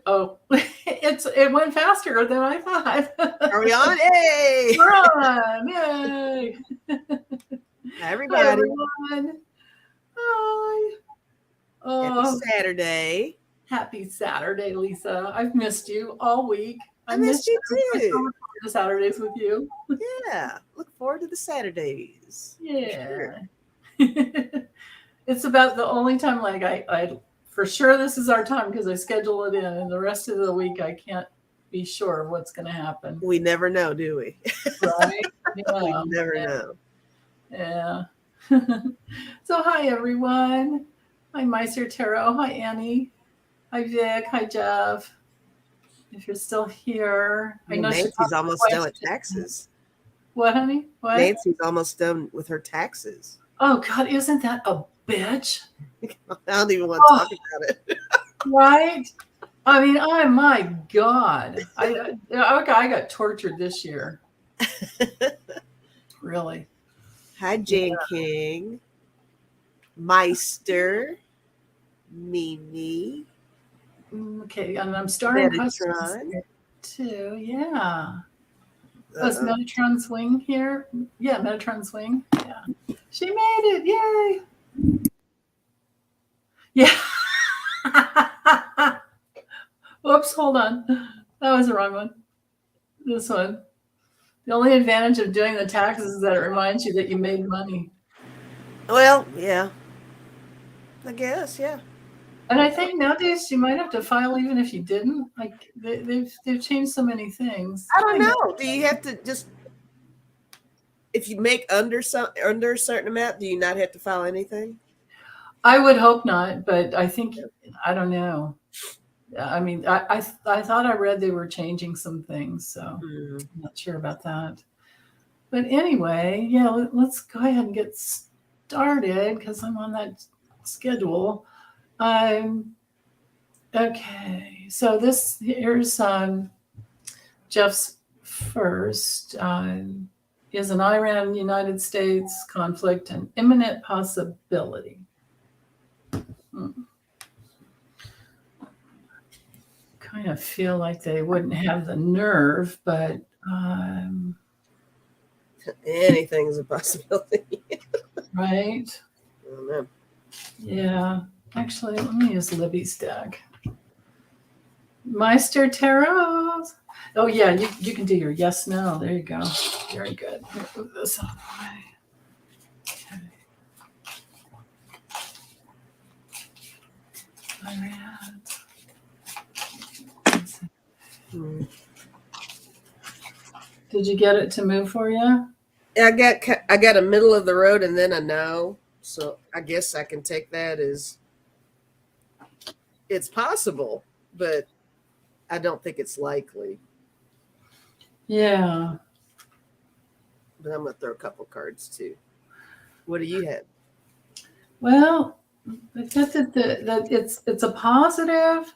Oh, it went faster than I thought. Are we on? Hey! We're on. Yay. Hi, Hi, everybody. everyone. Hi. Happy Oh, Saturday. happy Saturday, Lisa. I've missed you all week. I I missed missed you I still too. look forward to Saturdays with you. Yeah. Look forward to the Saturdays. For sure. Yeah. It's about the only time like I for sure this is our time because I schedule it in, and the rest of the week I can't be sure of what's going to happen. We never know, do we? Right? We Yeah. never know. Yeah. So hi everyone. Hi Meister Tarot. Hi Annie. Hi Vic. Hi Jeff. If you're still here, I Well, know Nancy's Chicago's almost done quiet. with taxes. What, honey? What? Nancy's almost done with her taxes. Oh God, isn't that a bitch? I don't even want to Oh, talk about it. right. I mean, oh my God. I got tortured this year. Really. Hi, Yeah. Jane King, Meister, Mimi, Okay, and I'm starting questions Metatron. here too. Yeah. Oh, is Uh-oh. Metatron swing here? Yeah, Metatron swing. Yeah. She made it. Yay. Yeah. Whoops, hold on. That was the wrong one. This one. The only advantage of doing the taxes is that it reminds you that you made money. Well, yeah. I guess, yeah. And I think nowadays you might have to file even if you didn't. Like they've changed so many things. I don't I know. know. Do you have to just if you make under a certain amount, do you not have to file anything? I would hope not, but I think I don't know. I mean, I thought I read they were changing some things, so Mm. I'm not sure about that. But anyway, yeah, let's go ahead and get started because I'm on that schedule. Okay, so this here's Jeff's first. Is an Iran United States conflict an imminent possibility? Kind of feel like they wouldn't have the nerve, but Anything's a possibility. right? I don't know. Yeah. Actually, let me use Libby's deck. Meister Tarot. Oh yeah, you can do your yes no. There you go. Very good. Move this out of the way. Okay. Mm. Did you get it to move for you? I got a middle of the road and then a no. So I guess I can take that as it's possible, but I don't think it's likely. Yeah. But I'm gonna throw a couple cards too. What do you have? Well, I thought that it's a positive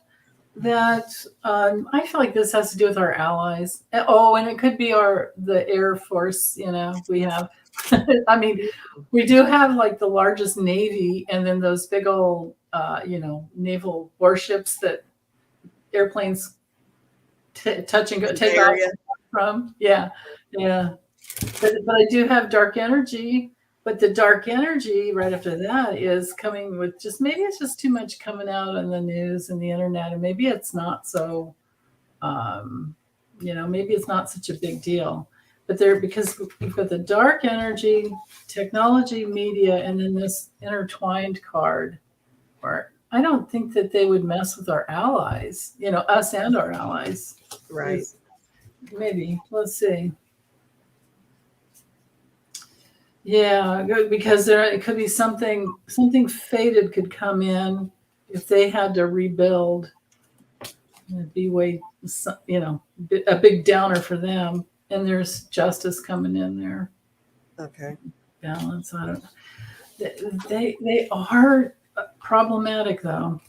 that I feel like this has to do with our allies. Oh, and it could be the Air Force. We have. I mean, we do have like the largest navy, and then those big old naval warships that airplanes touch and go take off from. Yeah, yeah. But I do have dark energy. But the dark energy right after that is coming with maybe it's just too much coming out on the news and the internet, and maybe it's not so, maybe it's not such a big deal. But because we've got the dark energy, technology, media, and then this intertwined card, where I don't think that they would mess with our allies, us and our allies. Right. Maybe. Let's see. Yeah, good, because it could be something fated could come in if they had to rebuild. It'd be a big downer for them. And there's justice coming in there. Okay. Balance. I don't. They are problematic though.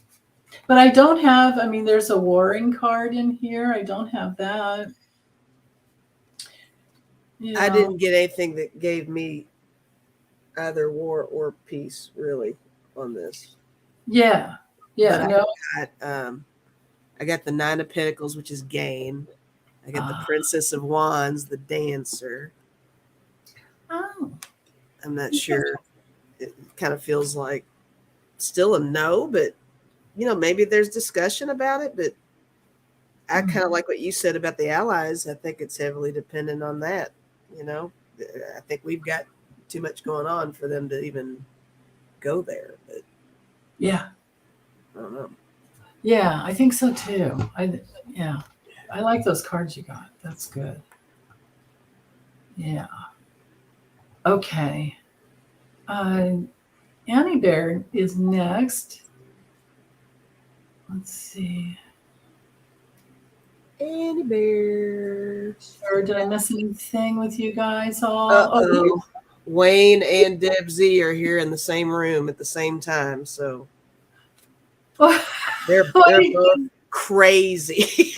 But I don't have. I mean, there's a warring card in here. I don't have that. I didn't get anything that gave me either war or peace really on this. Yeah. Yeah, no. I got the Nine of Pentacles, which is gain. I got the Ah. Princess of Wands, the Dancer. Oh. I'm not sure. It kind of feels like still a no, but maybe there's discussion about it. But I kind of like what you said about the allies. I think it's heavily dependent on that. I think we've got too much going on for them to even go there. But Yeah. I don't know. Yeah, I think so too. I like those cards you got. That's good. Yeah. Okay. Annie Bear is next. Let's see. Annie Bears. Or did I miss anything with you guys all? Uh-oh. Wayne and Deb Z are here in the same room at the same time, so they're both crazy.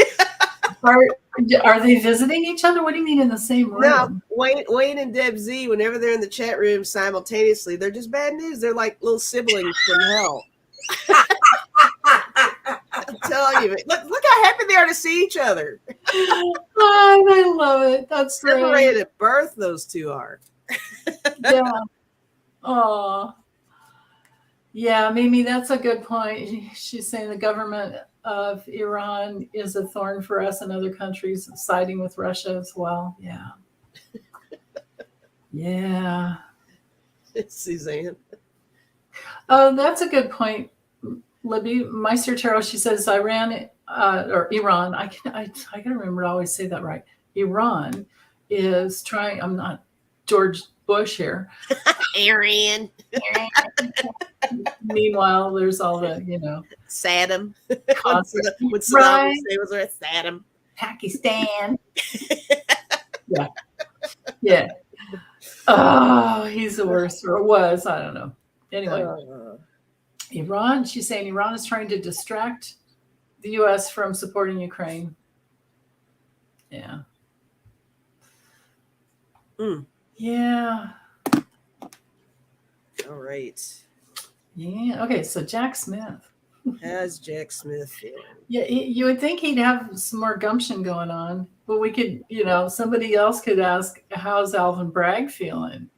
Are they visiting each other? What do you mean in the same room? No, Wayne and Deb Z, whenever they're in the chat room simultaneously, they're just bad news. They're like little siblings from hell. I'm telling you, look how happy they are to see each other. Oh, I love it. That's Separated great. at birth, those two are. Yeah. Oh. Yeah, Mimi, that's a good point. She's saying the government of Iran is a thorn for us and other countries siding with Russia as well. Yeah. Yeah. Suzanne. Oh, that's a good point, Libby. Meister Tarot, she says Iran or Iran. I gotta remember to always say that right. Iran is trying. I'm not George Bush here. Aaron. Meanwhile, there's all the Saddam. What Saddam right. say was with Saddam. Pakistan. Yeah. Yeah. Oh, he's the worst, or was. I don't know. Anyway, Iran, she's saying Iran is trying to distract the U.S. from supporting Ukraine. Yeah. Yeah. All right. Yeah. Okay, so Jack Smith. How's Jack Smith feeling? Yeah, you would think he'd have some more gumption going on, but we could, somebody else could ask, how's Alvin Bragg feeling?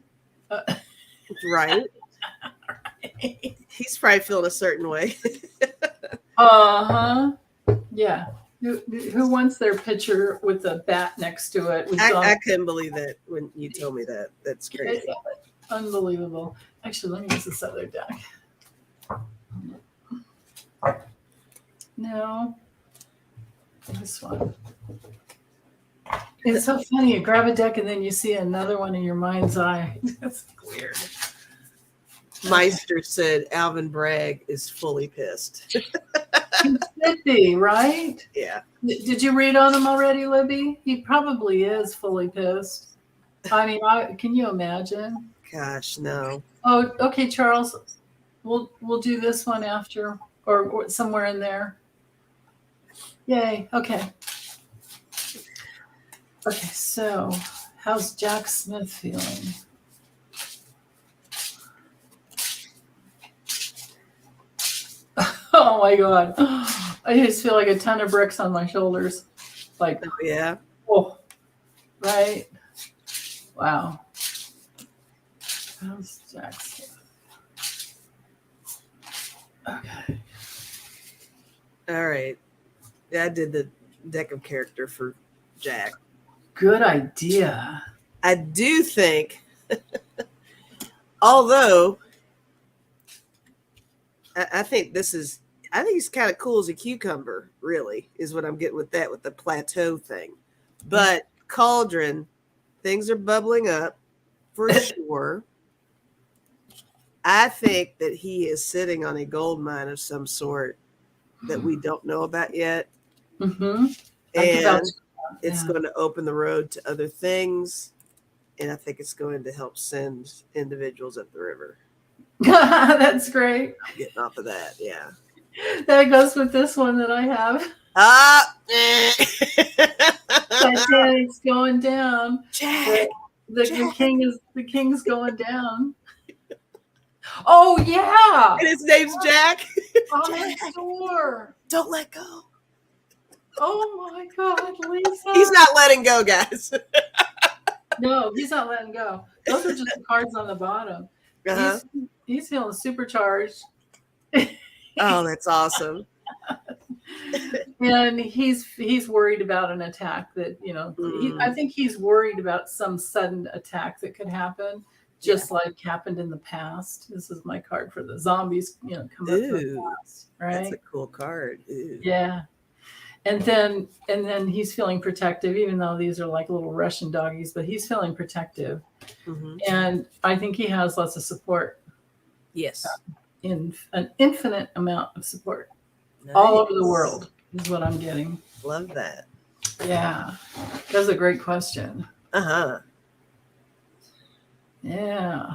Right. He's probably feeling a certain way. Uh-huh. Yeah. Who wants their picture with a bat next to it? I couldn't believe that when you told me that. That's crazy. Unbelievable. Actually, let me use this other deck. No. This one. It's so funny. You grab a deck and then you see another one in your mind's eye. That's weird. Meister said Alvin Bragg is fully pissed. He should be, right? Yeah. Did you read on him already, Libby? He probably is fully pissed. I mean, can you imagine? Gosh, no. Oh, okay, Charles. We'll do this one after or somewhere in there. Yay. Okay. Okay, so how's Jack Smith feeling? Oh my God. I just feel like a ton of bricks on my shoulders. Like, oh, yeah. Oh, right. Wow. How's Jack Smith? Okay. All right. Yeah, I did the deck of character for Jack. Good idea. I do think, although I think he's kind of cool as a cucumber, really, is what I'm getting with that, with the plateau thing. But Cauldron, things are bubbling up for sure. I think that he is sitting on a gold mine of some sort that we don't know about yet. Mm-hmm. And it's going to open the road to other things. And I think it's going to help send individuals up the river. That's great. I'm getting off of that, yeah. That goes with this one that I have. Titanic's going down. Jack, the king's going down. Oh yeah, And his name's Jack. on the Jack, store. don't let go. Oh my God, Lisa. He's not letting go, guys. No, he's not letting go. Those are just the cards on the bottom. Uh-huh. He's feeling supercharged. Oh, that's awesome. And he's worried about an attack that, you know, I think he's worried about some sudden attack that could happen, just like happened in the past. This is my card for the zombies, you know, come up from the past, right? That's a cool card. Ooh. Yeah. And then he's feeling protective, even though these are like little Russian doggies, but he's feeling protective. Mm-hmm. And I think he has lots of support. Yes. In an infinite amount of support. Nice. All over the world is what I'm getting. Love that. Yeah. That's a great question. Uh-huh. Yeah.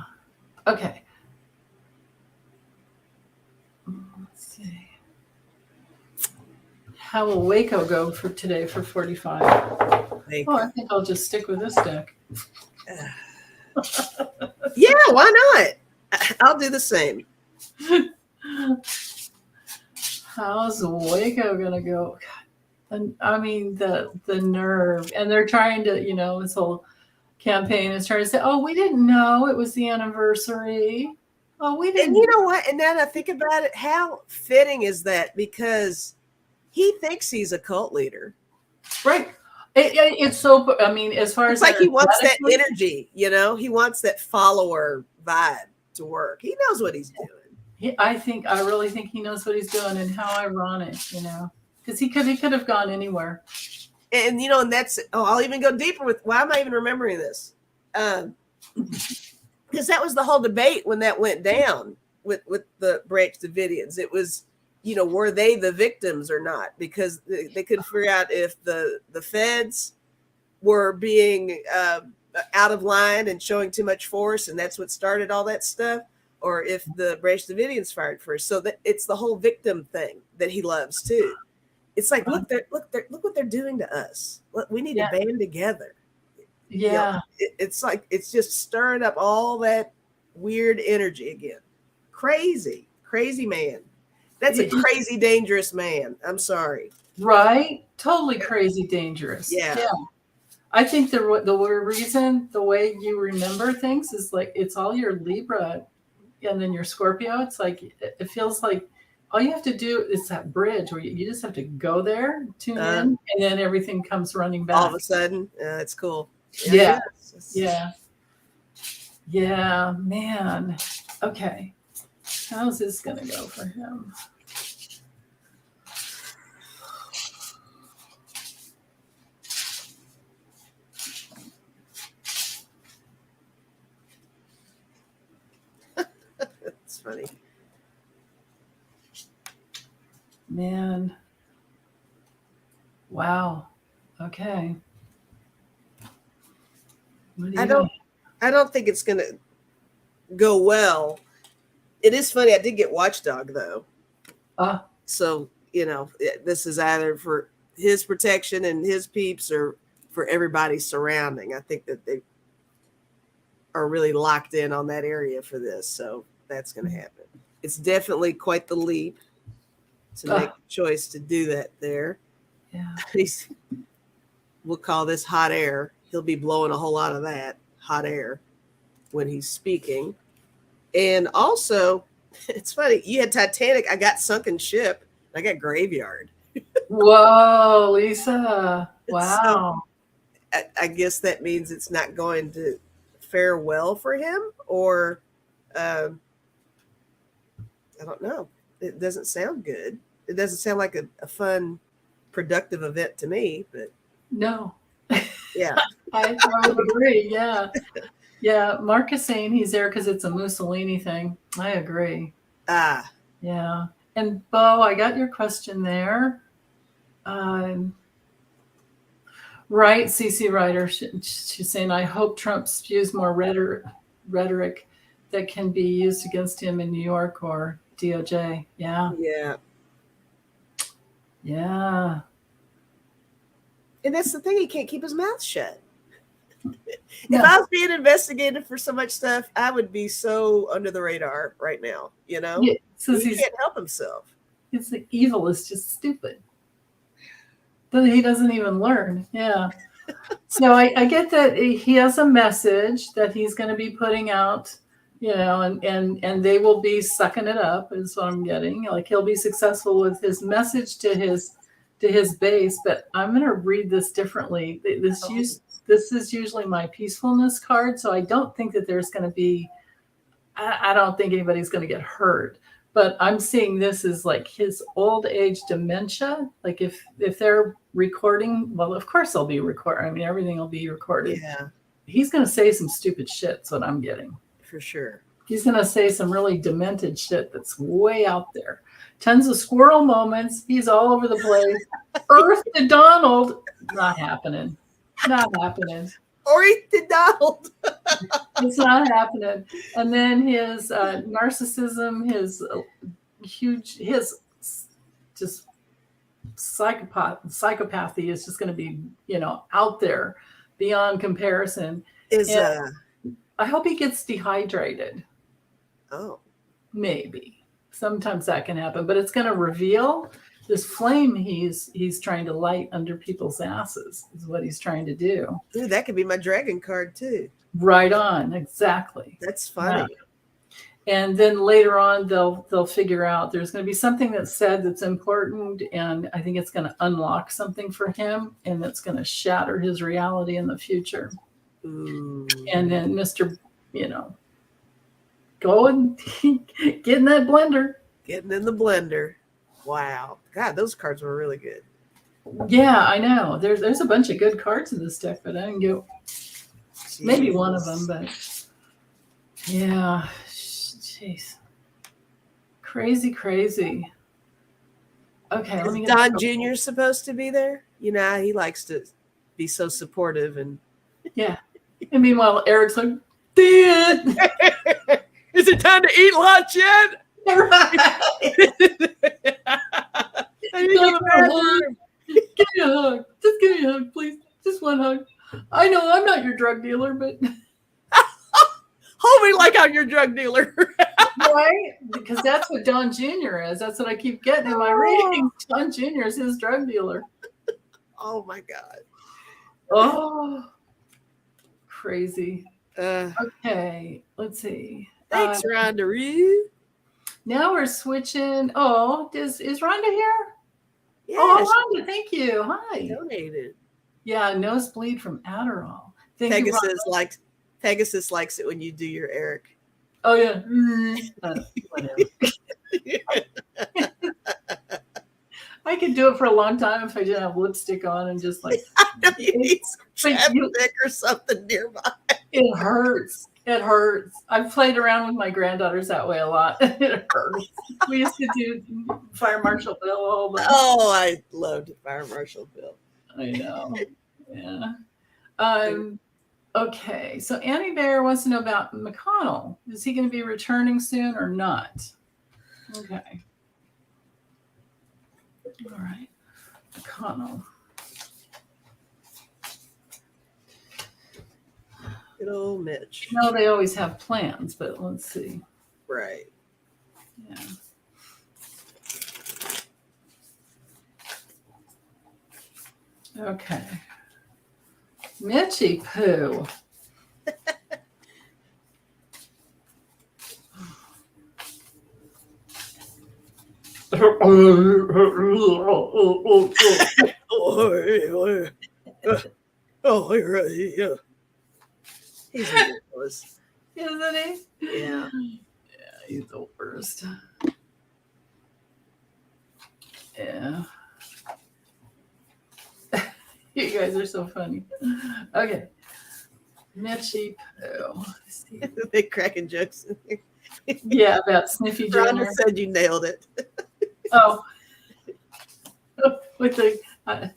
Okay. Let's see. How will Waco go for today for 45? Oh, I think I'll just stick with this deck. Yeah, why not? I'll do the same. How's Waco gonna go? And I mean the nerve, and they're trying to, you know, this whole campaign is trying to say, oh, we didn't know it was the anniversary. Oh, we didn't. And you know what? And now that I think about it, how fitting is that? Because he thinks he's a cult leader. Right. It's so, I mean, as far it's as like he wants that energy, you know, he wants that follower vibe to work. He knows what he's doing. I really think he knows what he's doing, and how ironic, you know, because he could have gone anywhere. And, you know, and that's, I'll even go deeper with, why am I even remembering this? Because that was the whole debate when that went down with the Bragg Davidians. It was, you know, were they the victims or not? Because they couldn't figure out if the feds were being out of line and showing too much force, and that's what started all that stuff, or if the Bragg Davidians fired first. So that it's the whole victim thing that he loves too. It's like, look what they're doing to us. We need to band together. Yeah. You know, it's like, it's just stirring up all that weird energy again. Crazy man. That's a crazy, dangerous man. I'm sorry. Right? Totally crazy, dangerous. Yeah. I think the reason, the way you remember things is like, it's all your Libra and then your Scorpio. It's like, it feels like all you have to do is that bridge where you just have to go there, tune in, and then everything comes running back. All of a sudden, it's cool. Yeah. Man. Okay. How's this going to go for him? It's funny. Man. Wow. Okay. I don't think it's gonna go well. It is funny. I did get Watchdog though. So, you know, this is either for his protection and his peeps or for everybody surrounding. I think that they are really locked in on that area for this. So that's going to happen. It's definitely quite the leap to make a choice to do that there. Yeah. We'll call this hot air. He'll be blowing a whole lot of that hot air when he's speaking. And also, it's funny, you had Titanic, I got Sunken Ship, I got Graveyard. Whoa, Lisa. Wow. So, I guess that means it's not going to fare well for him, or I don't know. It doesn't sound good. It doesn't sound like a fun, productive event to me, but no. Yeah. I would agree. Yeah. Yeah. Mark is saying he's there because it's a Mussolini thing. I agree. Yeah. And Bo, I got your question there. Right. CC Ryder, she's saying, I hope Trump spews more rhetoric that can be used against him in New York or DOJ. Yeah. And that's the thing. He can't keep his mouth shut. If I was being investigated for so much stuff, I would be so under the radar right now. You know, Yeah, he can't help himself. It's the evil is just stupid. He doesn't even learn. Yeah. So I get that he has a message that he's going to be putting out, and they will be sucking it up is what I'm getting. Like he'll be successful with his message to his base, but I'm going to read this differently. This is usually my peacefulness card, so I don't think that there's going to be. I don't think anybody's going to get hurt. But I'm seeing this as like his old age dementia. Like if they're recording, well, of course they'll be recording. I mean, everything will be recorded. Yeah. He's going to say some stupid shit. That's what I'm getting. For sure. He's going to say some really demented shit that's way out there. Tons of squirrel moments. He's all over the place. Earth to Donald. Not happening. Not happening. Or eat the Donald. It's not happening. And then his narcissism, his just psychopathy is just going to be, out there beyond comparison. I hope he gets dehydrated. Oh, maybe. Sometimes that can happen, but it's going to reveal this flame he's trying to light under people's asses is what he's trying to do. Dude, that could be my dragon card too. Right on. Exactly. That's funny. Yeah. And then later on, they'll figure out there's going to be something that's said that's important, and I think it's going to unlock something for him, and that's going to shatter his reality in the future. Ooh. And then Mr. Go and get in that blender. Getting in the blender. Wow. God, those cards were really good. Yeah, I know. There's a bunch of good cards in this deck, but I didn't go. Maybe one of them, but yeah. Jeez. Crazy. Okay, let me get Don Jr. supposed to be there? He likes to be so supportive and yeah. And meanwhile, Eric's like, Dad! Is it time to eat lunch yet? Give me a hug. Just give me a hug, please. Just one hug. I know I'm not your drug dealer, but hold me like I'm your drug dealer. Right? Because that's what Don Jr. is. That's what I keep getting in my readings. Don Jr. is his drug dealer. Oh my God. Oh, crazy. Okay, let's see. Thanks, Rhonda. Now we're switching. Oh, is Rhonda here? Yeah, oh, Rhonda, thank you. Hi. Donated. Yeah, nosebleed from Adderall. Thank you, Pegasus likes it when you do your Eric. Oh yeah. Whatever. I could do it for a long time if I didn't have lipstick on and just like. You need some chapstick or something nearby. It hurts. It hurts. I've played around with my granddaughters that way a lot. It hurts. We used to do Fire Marshal Bill a whole bunch. Oh, I loved Fire Marshal Bill. I know. Yeah. Okay. So Annie Bear wants to know about McConnell. Is he going to be returning soon or not? Okay. All right. McConnell. Good old Mitch. No, they always have plans, but let's see. Right. Yeah. Okay. Mitchy Poo. Yeah. He's ridiculous. Isn't he? Yeah. Yeah, he's the worst. Yeah. You guys are so funny. Okay. Mitchy Poo. They cracking jokes in here. Yeah, about Sniffy Jr. said you nailed it. Oh. With the all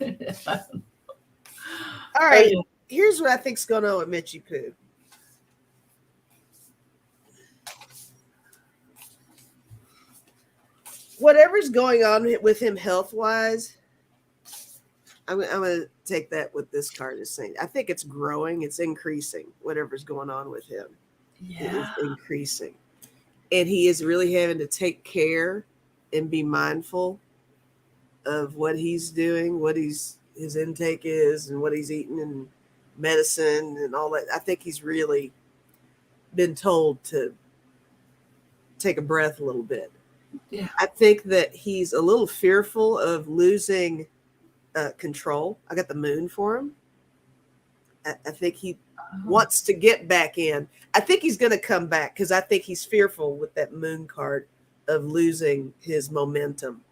right. Here's what I think's going on with Mitchy Poo. Whatever's going on with him health-wise, I'm going to take that with this card as saying, I think it's growing. It's increasing. Whatever's going on with him, it is Yeah. increasing. And he is really having to take care and be mindful of what he's doing, what his intake is, and what he's eating, and medicine and all that. I think he's really been told to take a breath a little bit. Yeah. I think that he's a little fearful of losing control. I got the moon for him. I think he wants to get back in. I think he's going to come back because I think he's fearful with that moon card of losing his momentum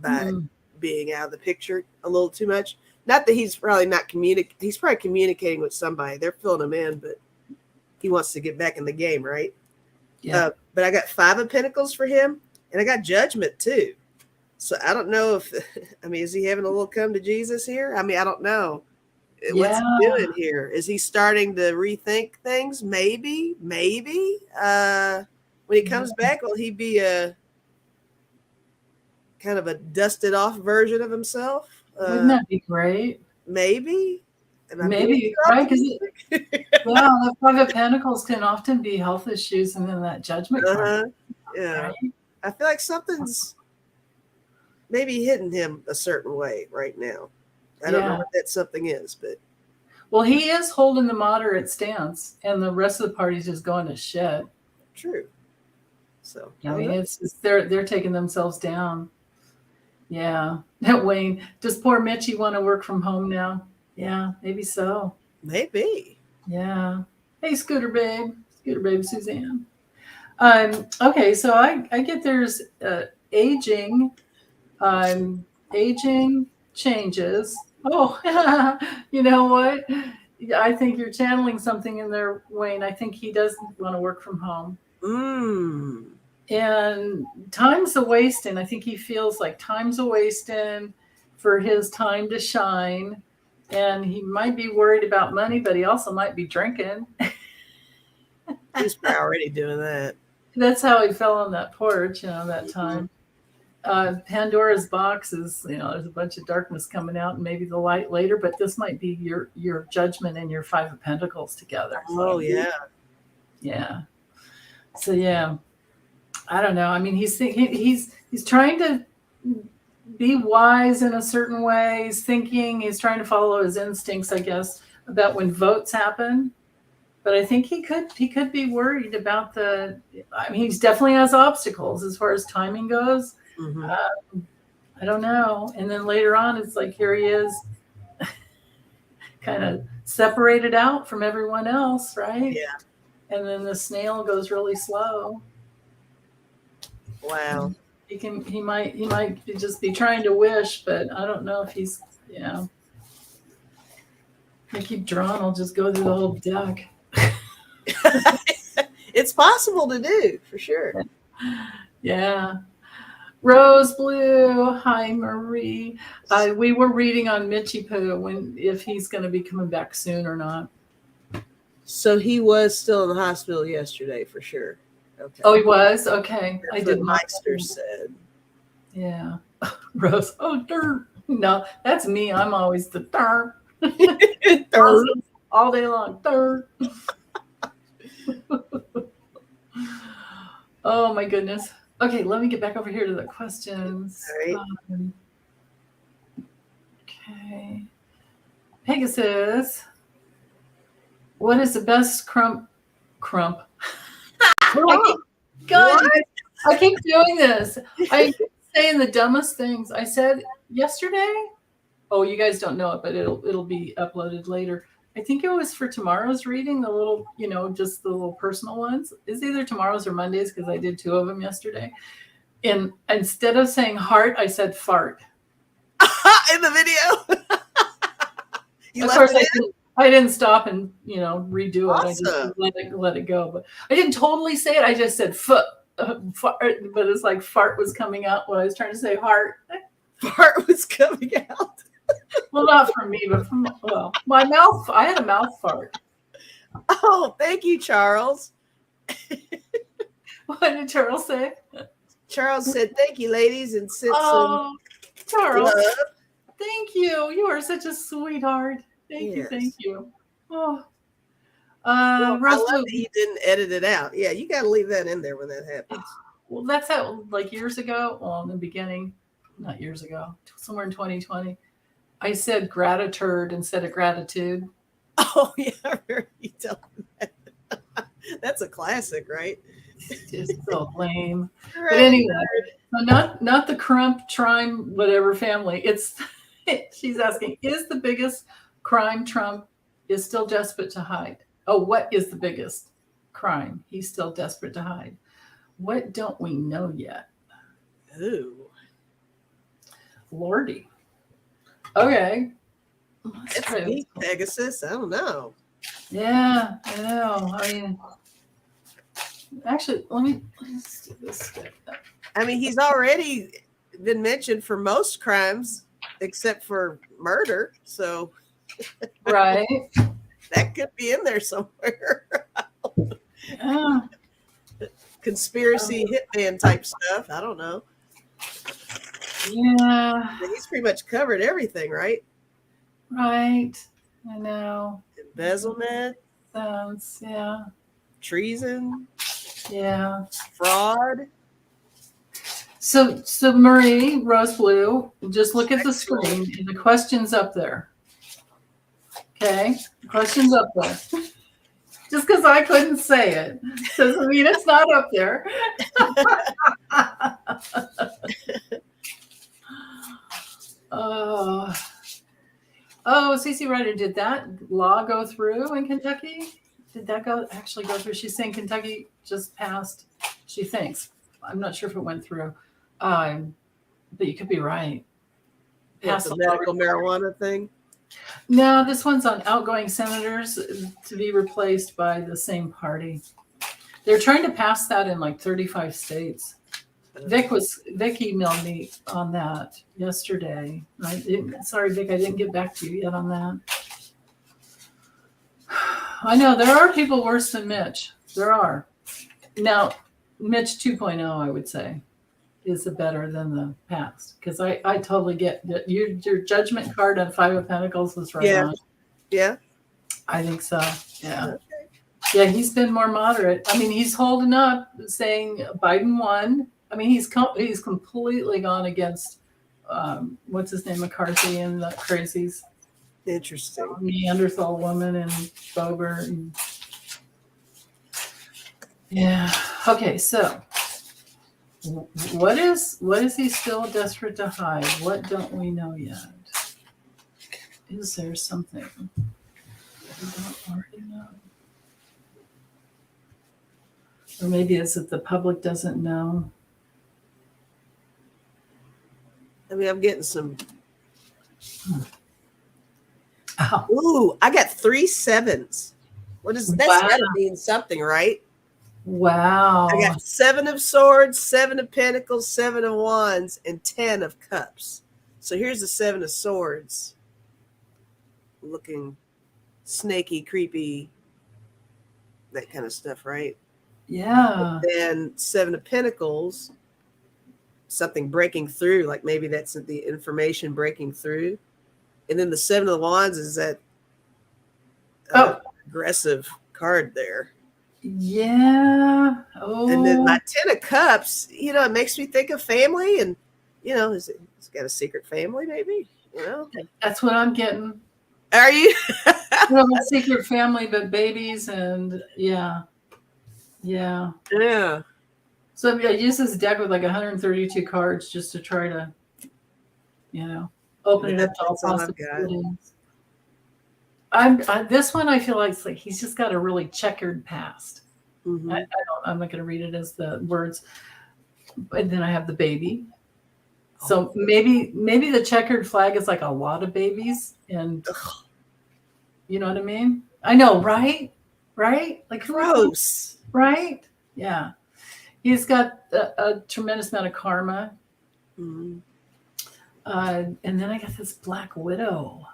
by being out of the picture a little too much. Not that he's probably not he's probably communicating with somebody. They're filling him in, but he wants to get back in the game, right? Yeah. But I got 5 of Pentacles for him, and I got Judgment too. So I don't know if, I mean, is he having a little come to Jesus here? I mean, I don't know. What's he doing here? Is he starting to rethink things? Maybe. When he comes back, will he be a kind of a dusted off version of himself? Wouldn't that be great? Maybe. Maybe, right? Because the 5 of Pentacles can often be health issues, and then that Judgment card. Yeah. Right? I feel like something's maybe hitting him a certain way right now. I don't know what that something is, but. Well, he is holding the moderate stance, and the rest of the party's just going to shit. True. So I mean, it's they're taking themselves down. Yeah. Wayne, does poor Mitchie want to work from home now? Yeah, maybe so. Maybe. Yeah. Hey, Scooter Babe Suzanne. Okay, so I get there's aging changes. Oh, you know what? I think you're channeling something in there, Wayne. I think he doesn't want to work from home. And time's a wasting. I think he feels like time's a wasting for his time to shine. And he might be worried about money, but he also might be drinking. He's probably already doing that. That's how he fell on that porch, that time. Pandora's box is, there's a bunch of darkness coming out and maybe the light later, but this might be your Judgment and your 5 of Pentacles together. Oh, yeah. Yeah. So, yeah. I don't know. I mean, he's trying to be wise in a certain way. He's trying to follow his instincts, I guess, about when votes happen. But I think he could be worried about I mean, he's definitely has obstacles as far as timing goes. I don't know. And then later on, it's like, here he is kind of separated out from everyone else, right? Yeah. And then the snail goes really slow. Wow. He might just be trying to wish, but I don't know if he's, I keep drawing, I'll just go through the whole deck. It's possible to do, for sure. Yeah. Rose Blue, hi Marie. We were reading on Mitchie Poo if he's going to be coming back soon or not. So he was still in the hospital yesterday, for sure. Okay. Oh, he was? Okay. That's what Meister said. Yeah. Rose, dirt. No, that's me. I'm always the dirt. Dirt. All day long. Dirt. Oh, my goodness. Okay, let me get back over here to the questions. All right. Okay. Pegasus. What is the best crump? I keep doing this. I keep saying the dumbest things. I said yesterday. Oh, you guys don't know it, but it'll be uploaded later. I think it was for tomorrow's reading, the little, just the little personal ones. It's either tomorrow's or Monday's because I did 2 of them yesterday. And instead of saying heart, I said fart. In the video? Of course, I didn't stop and redo it. Awesome. I just let it go. But I didn't totally say it. I just said fart, but it's like fart was coming out when I was trying to say heart. Fart was coming out. Well, not from me, but from my mouth. I had a mouth fart. Oh, thank you, Charles. What did Charles say? Charles said, "Thank you, ladies," and sent Charles, some love. thank you. You are such a sweetheart. Thank you. Yes. Thank you. Oh, Well, I Rose love Blue. that you didn't edit it out. Yeah, you got to leave that in there when that happens. Well, that's how, like years ago, well, in the beginning, not years ago, somewhere in 2020, I said gratitude instead of gratitude. Oh, yeah, I remember you telling me that. That's a classic, right? Just so lame. But Right. anyway, so not the crump, trime, whatever family. It's she's asking, is the biggest crime Trump is still desperate to hide? Oh, what is the biggest crime he's still desperate to hide? What don't we know yet? Ooh. Lordy. Okay. It's deep, Pegasus. I don't know. Yeah, I know. I mean, actually, let's do this. I mean, he's already been mentioned for most crimes except for murder. So Right. that could be in there somewhere. Yeah. Conspiracy, hitman type stuff. I don't know. Yeah. But he's pretty much covered everything, right? Right. I know. Embezzlement, Yeah. treason, Yeah. fraud. So Marie, Rose Blue, just look at the screen and the question's up there. Okay? The question's up there. Just because I couldn't say it doesn't mean it's not up there. Oh, CC Ryder, did that law go through in Kentucky? Did that actually go through? She's saying Kentucky just passed. She thinks. I'm not sure if it went through, but you could be right. Passed the medical marijuana thing. No, this one's on outgoing senators to be replaced by the same party. They're trying to pass that in like 35 states. Vic emailed me on that yesterday. Sorry, Vic, I didn't get back to you yet on that. I know there are people worse than Mitch. There are. Now, Mitch 2.0, I would say, is better than the past, because I totally get that your judgment card on Five of Pentacles was right on. Yeah. I think so. Yeah. Okay. Yeah, he's been more moderate. I mean, he's holding up, saying Biden won. I mean, he's completely gone against what's his name, McCarthy and the crazies. Interesting. Neanderthal woman and Bober. And... Yeah. Okay, so what is he still desperate to hide? What don't we know yet? Is there something we don't already know? Or maybe is it the public doesn't know? I mean, I'm getting some. Oh. Ooh, I got 3 7s. What is that? Wow. Got to mean something, right? Wow. I got 7 of Swords, 7 of Pentacles, 7 of Wands, and 10 of Cups. So here's the 7 of Swords. Looking snaky, creepy, that kind of stuff, right? Yeah. And then 7 of Pentacles, something breaking through, like maybe that's the information breaking through. And then the 7 of Wands is that aggressive card there. Yeah. Oh. And then my 10 of Cups, it makes me think of family, and it's got a secret family, maybe. That's what I'm getting. Are you? A secret family, but babies, and yeah. So I use this deck with like 132 cards just to try to, open it up to all possibilities. This one I feel like it's like he's just got a really checkered past. Mm-hmm. I'm not going to read it as the words, but then I have the baby. So maybe the checkered flag is like a lot of babies, and you know what I mean? I know, right? Like gross, right? Yeah. He's got a tremendous amount of karma. Mm-hmm. And then I got this Black Widow.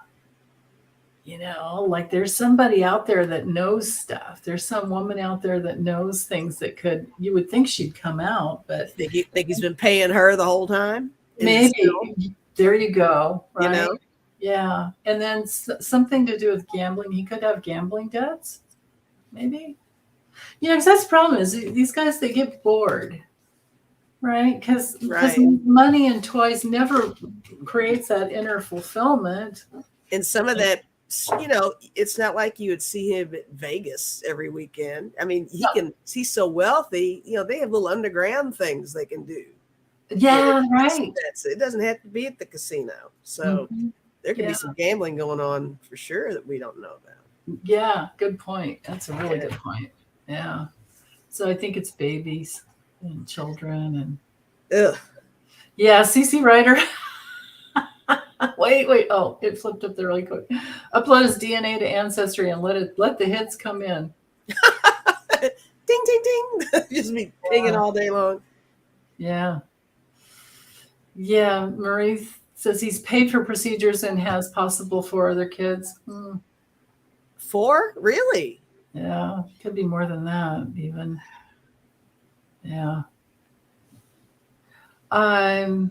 Like there's somebody out there that knows stuff. There's some woman out there that knows things that you would think she'd come out, but think he's been paying her the whole time? Maybe. There you go. Right? Yeah. And then something to do with gambling. He could have gambling debts, maybe. You know, 'cause that's the problem is these guys, they get bored, right? Because Right. money and toys never creates that inner fulfillment. And some of that, you know, it's not like you would see him at Vegas every weekend. I mean, he's so wealthy, you know, they have little underground things they can do. Yeah, right. It doesn't have to be at the casino. So there could be some gambling going on for sure that we don't know about. Yeah, good point. That's a really good point. Yeah. So I think it's babies and children and Ugh. yeah, CC Ryder. wait. Oh, it flipped up there really quick. Upload his DNA to Ancestry and let the hits come in. Ding, ding, ding. Just be pinging all day long. Yeah. Yeah. Marie says he's paid for procedures and has possible 4 other kids. 4? Really? Yeah. Could be more than that, even. Yeah. I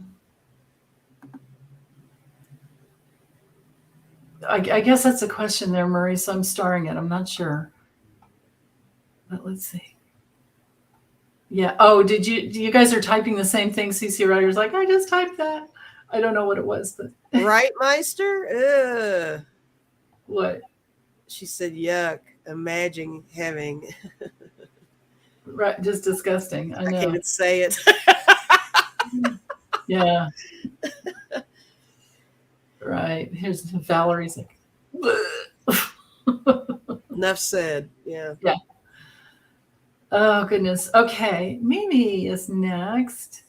guess that's a question there, Marie. So I'm starring it. I'm not sure. But let's see. Yeah. Oh, you guys are typing the same thing? CC Ryder's like, I just typed that. I don't know what it was, but right, Meister? Ugh. What? She said, yuck. Imagine having Right, just disgusting. I know. I can't even say it. Yeah. Right. Here's Valerie's like enough said. Yeah. Yeah. Oh goodness. Okay. Mimi is next.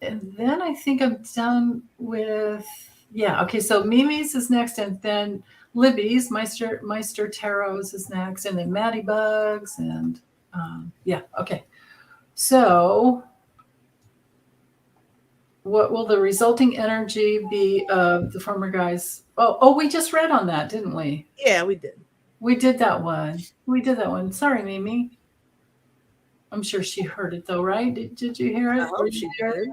And then I think I'm done with okay, so Mimi's is next, and then Libby's Meister Tarot's is next, and then Maddie Bugs, and okay. So what will the resulting energy be of the former guys? Oh, we just read on that, didn't we? Yeah, we did. We did that one. Sorry, Mimi. I'm sure she heard it though, right? Did you hear it? I hope she did.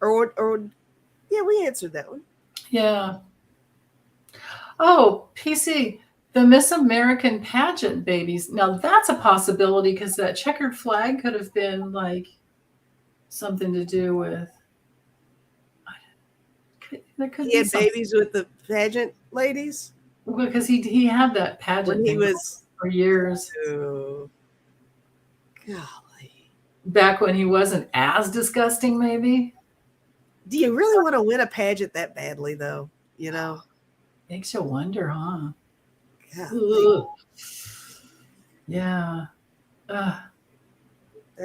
Or yeah, we answered that one. Yeah. Oh, PC, the Miss American pageant babies. Now that's a possibility because that checkered flag could have been like something to do with. There could he had babies with the pageant ladies because he had that pageant when he was for years. Oh, golly! Back when he wasn't as disgusting, maybe. Do you really want to win a pageant that badly, though? You know, makes you wonder, huh? Yeah. I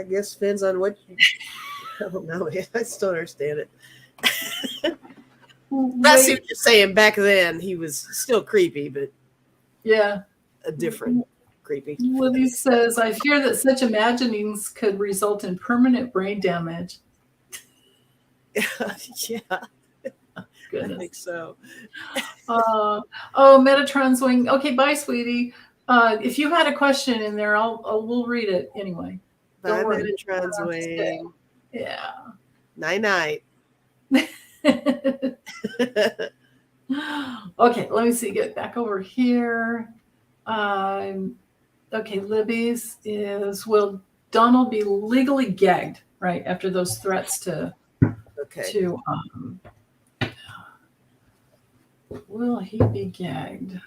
guess depends on what you. I don't know. I still don't understand it. I see what you're saying. Back then, he was still creepy, but a different creepy. Libby says, I fear that such imaginings could result in permanent brain damage. Yeah. Goodness. I think so. Metatron's wing. Okay, bye, sweetie. If you had a question in there, we'll read it anyway. Bye, Metatron's wing. Yeah. Night. Okay, let me see. Get back over here. Okay, Libby's is, will Donald be legally gagged, right, after those threats to will he be gagged?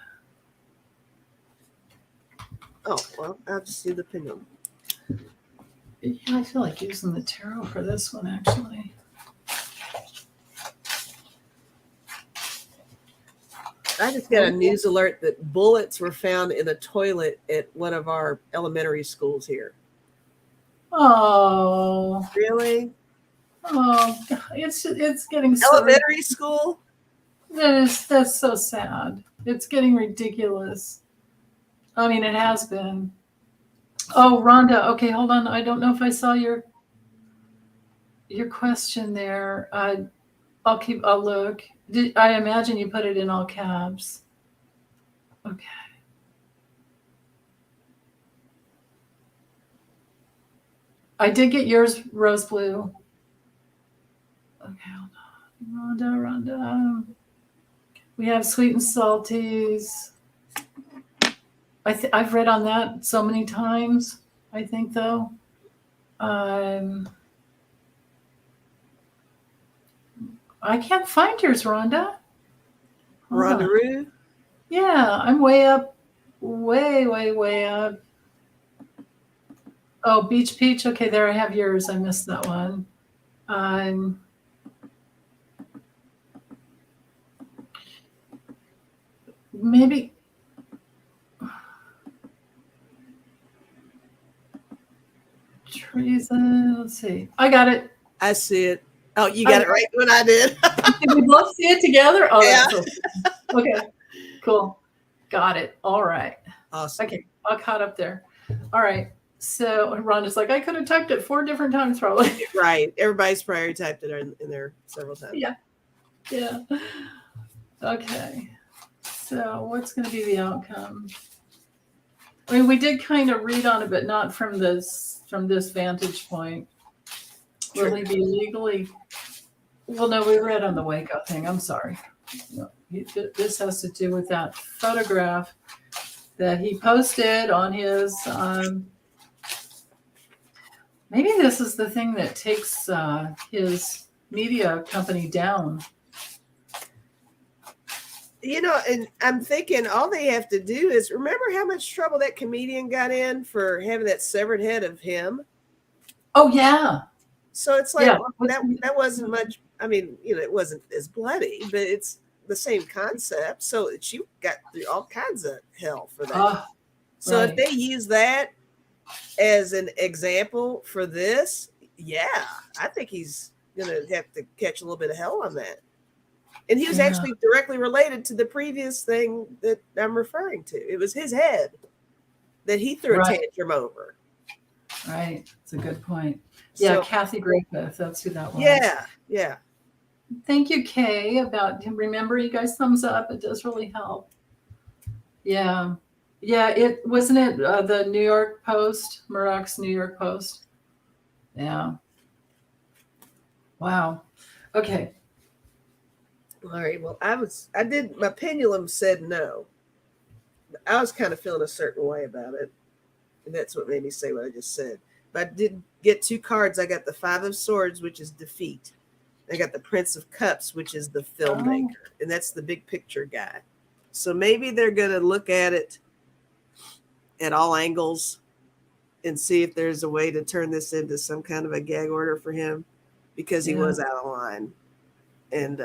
Oh, well, I'll just do the opinion. Yeah, I feel like using the tarot for this one, actually. I just got a news alert that bullets were found in a toilet at one of our elementary schools here. Oh. Really? Oh, it's getting elementary school? That's so sad. It's getting ridiculous. I mean, it has been. Oh, Rhonda. Okay, hold on. I don't know if I saw your question there. I'll look. I imagine you put it in all caps. Okay. I did get yours, Rose Blue. Okay, hold on. Rhonda. We have sweet and salties. I've read on that so many times. I think though. Um, I can't find yours, Rhonda. Hold on. Rondaroo. Yeah, I'm way up, way up. Oh, Beach Peach. Okay, there I have yours. I missed that one. Maybe treason. Let's see. I got it. I see it. Oh, you got it right when I did. Did we both see it together? Oh, Yeah. that's so cool. Okay, cool. Got it. All right. Awesome. Okay, all caught up there. All right. So Rhonda's like, I could have typed it 4 different times probably. Right. Everybody's probably typed it in there several times. Yeah. Yeah. Okay. So what's going to be the outcome? I mean, we did kind of read on it, but not from this vantage point. Will he be legally? Well, no, we read on the Waco thing. I'm sorry. No, this has to do with that photograph that he posted on his. Maybe this is the thing that takes his media company down. You know, and I'm thinking all they have to do is remember how much trouble that comedian got in for having that severed head of him. Oh yeah. So it's like that wasn't much. I mean, you know, it wasn't as bloody, but it's the same concept. So she got through all kinds of hell for that. So if they use that as an example for this, yeah, I think he's gonna have to catch a little bit of hell on that. And he was actually directly related to the previous thing that I'm referring to. It was his head that he threw a tantrum over. Right. It's a good point. Yeah, so, Kathy Griffith. That's who that was. Yeah, yeah. Thank you, Kay, about remember you guys thumbs up. It does really help. Yeah. Yeah, it wasn't it the New York Post, Murdoch's New York Post. Yeah. Wow. Okay. All right. Well, my pendulum said no. I was kind of feeling a certain way about it. And that's what made me say what I just said. But I did get 2 cards. I got the 5 of Swords, which is defeat. I got the Prince of Cups, which is the filmmaker. And that's the big picture guy. So maybe they're going to look at it at all angles and see if there's a way to turn this into some kind of a gag order for him because he was out of line. And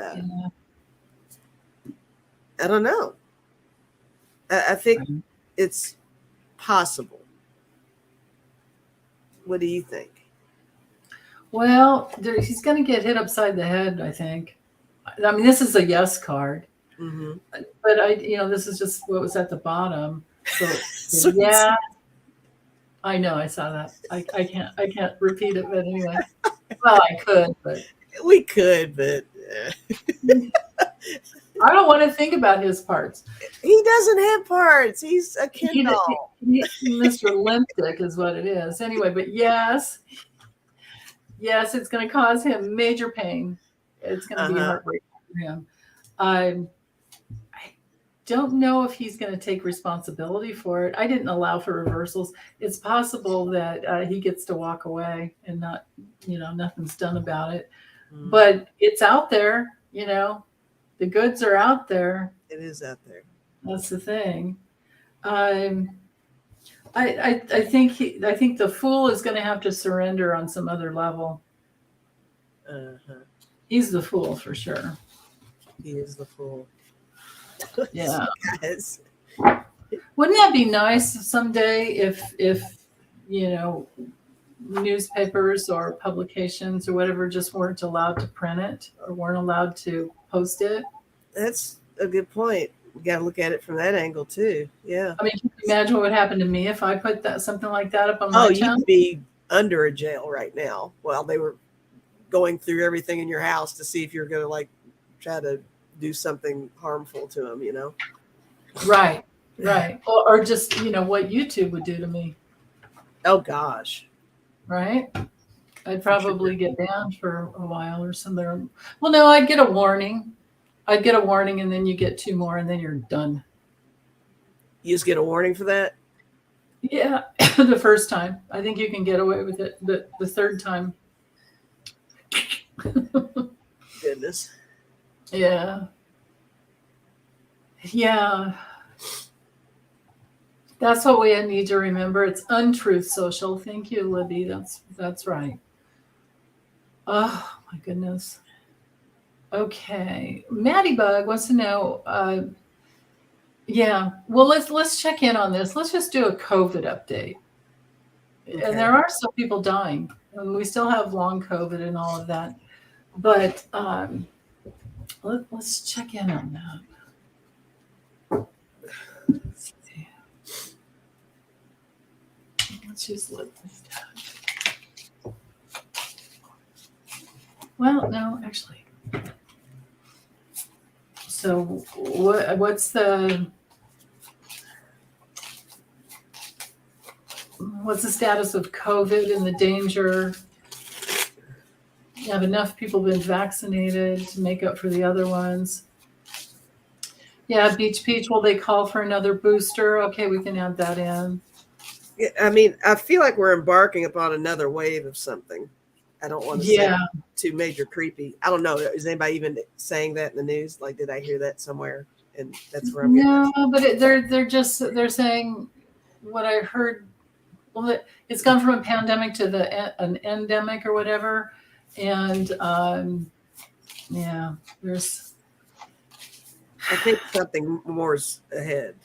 I don't know. I think it's possible. What do you think? Well, he's going to get hit upside the head, I think. I mean, this is a yes card. Mm-hmm. But this is just what was at the bottom. So yeah, I know. I saw that. I can't repeat it, but anyway. Well, I could, but we could, but I don't want to think about his parts. He doesn't have parts. He's a Ken doll. Mr. Limpdick is what it is. Anyway, but yes, it's going to cause him major pain. It's going to be heartbreaking for him. I don't know if he's going to take responsibility for it. I didn't allow for reversals. It's possible that he gets to walk away and not, nothing's done about it. But it's out there, the goods are out there. It is out there. That's the thing. I think the Fool is going to have to surrender on some other level. He's the Fool for sure. He is the Fool. Yeah. Guys. Wouldn't that be nice someday if newspapers or publications or whatever just weren't allowed to print it or weren't allowed to post it? That's a good point. We got to look at it from that angle too. Yeah. I mean, can you imagine what would happen to me if I put something like that up on my channel? You'd be under a jail right now while they were going through everything in your house to see if you're going to try to do something harmful to them, Right. Or just, what YouTube would do to me. Oh gosh. Right. I'd probably get banned for a while or something. Well, no, I'd get a warning. I'd get a warning, and then you get 2 more, and then you're done. You just get a warning for that? Yeah, the first time. I think you can get away with it. The third time. Goodness. Yeah. Yeah. That's what we need to remember. It's untruth social. Thank you, Libby. That's right. Oh my goodness. Okay. Maddie Bug wants to know. Yeah. Well, let's check in on this. Let's just do a COVID update. Okay. And there are still people dying, and we still have long COVID and all of that. But let's check in on that. Let's see. Let's just let this down. Well, no, actually. So what's the status of COVID and the danger? Have enough people been vaccinated to make up for the other ones? Yeah, Beach Peach, will they call for another booster? Okay, we can add that in. Yeah, I mean, I feel like we're embarking upon another wave of something. I don't want to say too major creepy. I don't know. Is anybody even saying that in the news? Like, did I hear that somewhere? And that's where I'm getting. No, but they're saying what I heard. Well, it's gone from a pandemic to an endemic or whatever, and yeah, there's. I think something more's ahead.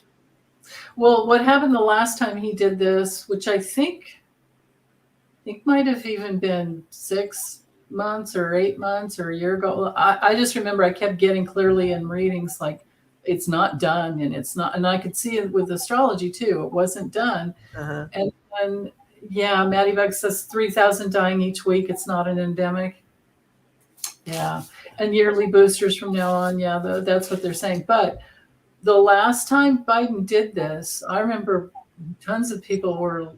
Well, what happened the last time he did this, which I think might have even been 6 months or 8 months or a year ago. I just remember I kept getting clearly in readings like it's not done, and it's not, and I could see it with astrology too. It wasn't done, and yeah, Maddie Bug says 3,000 dying each week. It's not an endemic. Yeah, and yearly boosters from now on. Yeah, that's what they're saying. But the last time Biden did this, I remember tons of people were,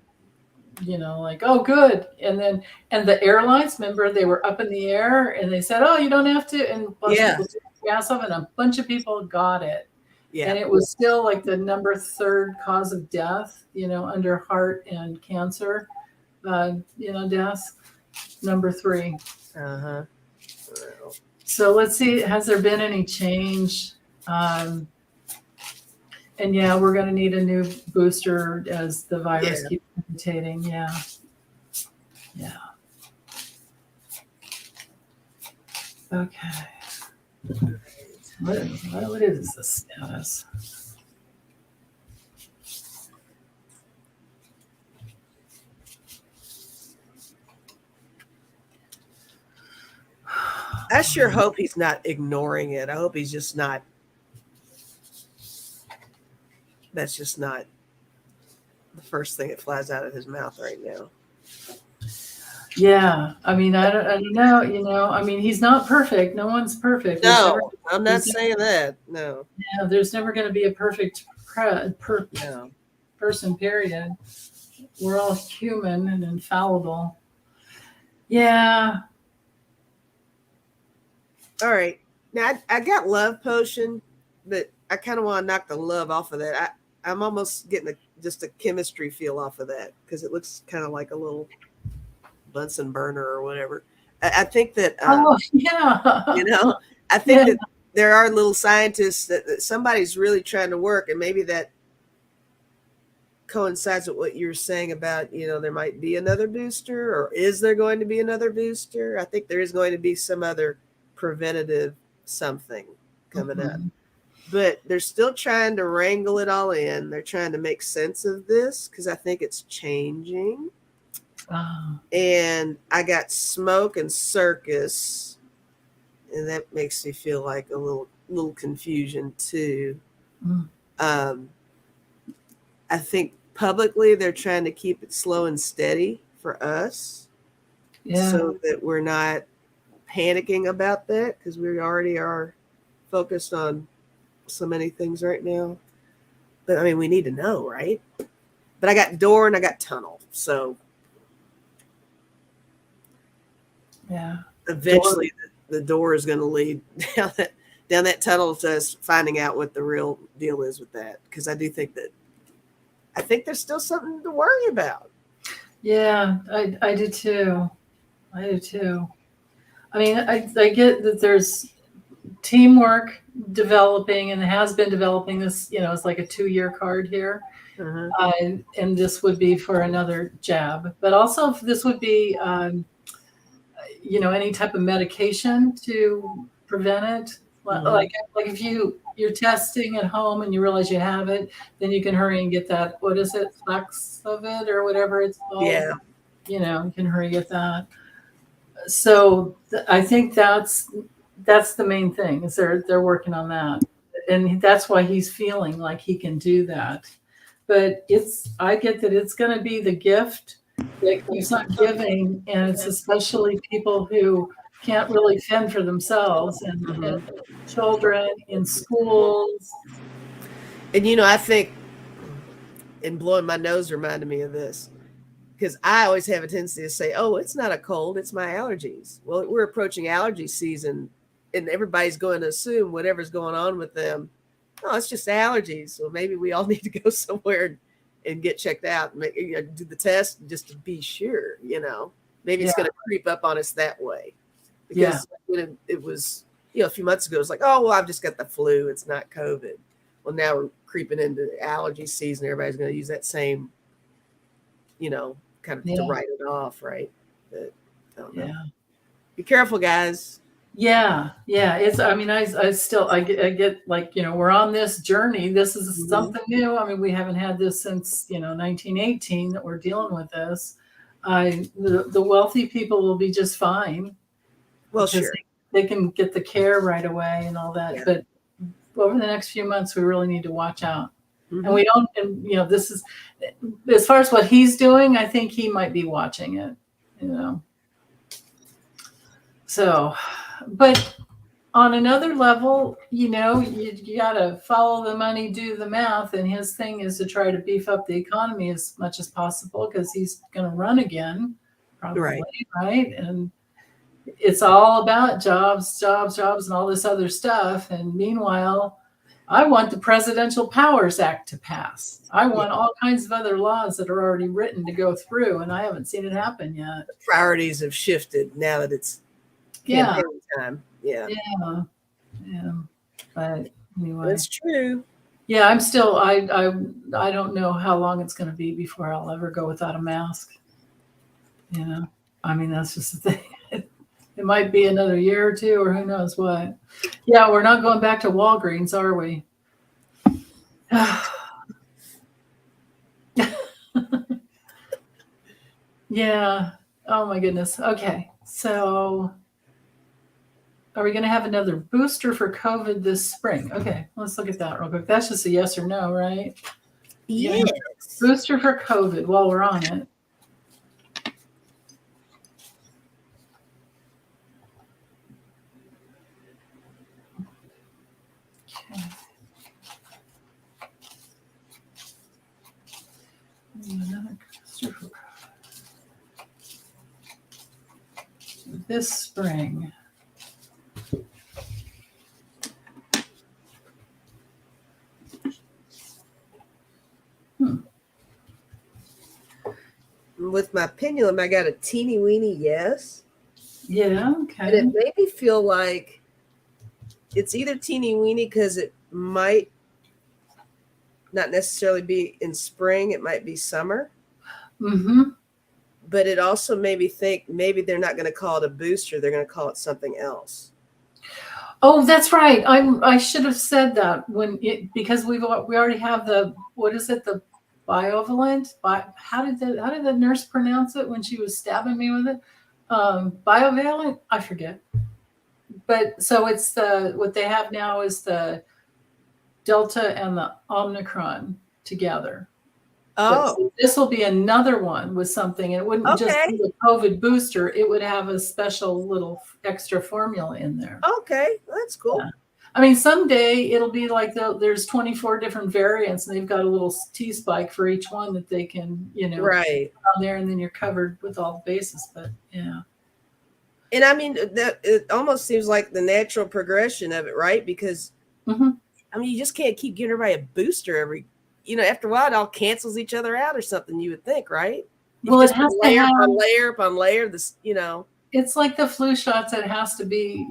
like, oh, good. And the airlines, remember, they were up in the air and they said, oh, you don't have to. And people took gas off, and a bunch of people got it. Yeah. And it was still like the number 3rd cause of death, under heart and cancer, deaths, number 3. Uh-huh. So let's see, has there been any change? And yeah, we're going to need a new booster as the virus keeps mutating. Yeah. Yeah. Okay. What is the status? I sure hope he's not ignoring it. I hope he's just not. That's just not the first thing that flies out of his mouth right now. Yeah, I mean, I don't know. I mean, he's not perfect. No one's perfect. No, I'm not saying that. No. Yeah, there's never going to be a perfect person, period. We're all human and infallible. Yeah. All right. Now, I got love potion, but I kind of want to knock the love off of that. I'm almost getting just a chemistry feel off of that because it looks kind of like a little Bunsen burner or whatever. I think that, I think that there are little scientists that somebody's really trying to work, and maybe that coincides with what you're saying about, there might be another booster, or is there going to be another booster? I think there is going to be some other preventative something coming up. But they're still trying to wrangle it all in. They're trying to make sense of this because I think it's changing. And I got smoke and circus, and that makes me feel like a little confusion too. I think publicly they're trying to keep it slow and steady for us, so that we're not panicking about that because we already are focused on so many things right now. But I mean, we need to know, right? But I got door and I got tunnel, so eventually the door is going to lead down down that tunnel to us finding out what the real deal is with that. Because I think there's still something to worry about. Yeah, I do too. I do too. I mean, I get that there's teamwork developing and has been developing this, it's like a 2-year card here. Uh-huh. And this would be for another jab, but also this would be, any type of medication to prevent it. Like if you're testing at home and you realize you have it, then you can hurry and get that. What is it? Flaxovid or whatever it's called. Yeah. You can hurry and get that. So I think that's the main thing is they're working on that. And that's why he's feeling like he can do that. But I get that it's going to be the gift that keeps on giving. And it's especially people who can't really fend for themselves and children in schools. And I think, and blowing my nose reminded me of this, because I always have a tendency to say, oh, it's not a cold, it's my allergies. Well, we're approaching allergy season, and everybody's going to assume whatever's going on with them, oh, it's just allergies. So maybe we all need to go somewhere and get checked out and do the test just to be sure, Maybe it's going to creep up on us that way. Because when it was, a few months ago, it was like, oh, well, I've just got the flu. It's not COVID. Well, now we're creeping into allergy season. Everybody's going to use that same, kind of to write it off, right? But I don't know. Be careful, guys. Yeah. It's. I mean, I still get like we're on this journey. This is something new. I mean, we haven't had this since 1918 that we're dealing with this. The wealthy people will be just fine. Well, sure, they can get the care right away and all that. Yeah. But over the next few months, we really need to watch out. And we don't. And this is as far as what he's doing. I think he might be watching it. So, but on another level, you got to follow the money, do the math. And his thing is to try to beef up the economy as much as possible because he's going to run again, probably, right? And it's all about jobs, and all this other stuff. And meanwhile, I want the Presidential Powers Act to pass. I want all kinds of other laws that are already written to go through, and I haven't seen it happen yet. The priorities have shifted now that it's campaign time. Yeah. But anyway, that's true. Yeah, I'm still. I don't know how long it's going to be before I'll ever go without a mask. I mean, that's just the thing. It might be another year or two, or who knows what. Yeah, we're not going back to Walgreens, are we? Yeah. Oh my goodness. Okay. So are we going to have another booster for COVID this spring? Okay. Let's look at that real quick. That's just a yes or no, right? Yes. Booster for COVID while we're on it. Okay. Another booster for COVID. This spring. With my pendulum, I got a teeny weeny yes. Yeah, okay. And it made me feel like it's either teeny weeny because it might not necessarily be in spring, it might be summer. But it also made me think maybe they're not going to call it a booster, they're going to call it something else. Oh, that's right. I should have said that because we already have the, what is it, the bivalent? How did the nurse pronounce it when she was stabbing me with it? Bivalent? I forget. But so it's what they have now is the Delta and the Omicron together. Oh, so this will be another one with something. It wouldn't just be a COVID booster. It would have a special little extra formula in there. Okay, that's cool. Yeah. I mean, someday it'll be like there's 24 different variants, and they've got a little T spike for each one that they can, right on there, and then you're covered with all the bases. But yeah. And I mean, that it almost seems like the natural progression of it, right? Because Hmm. I mean, you just can't keep giving everybody a booster every, after a while, it all cancels each other out or something. You would think, right? If you Well, it just put has to layer have. upon layer upon layer, this. It's like the flu shots. It has to be,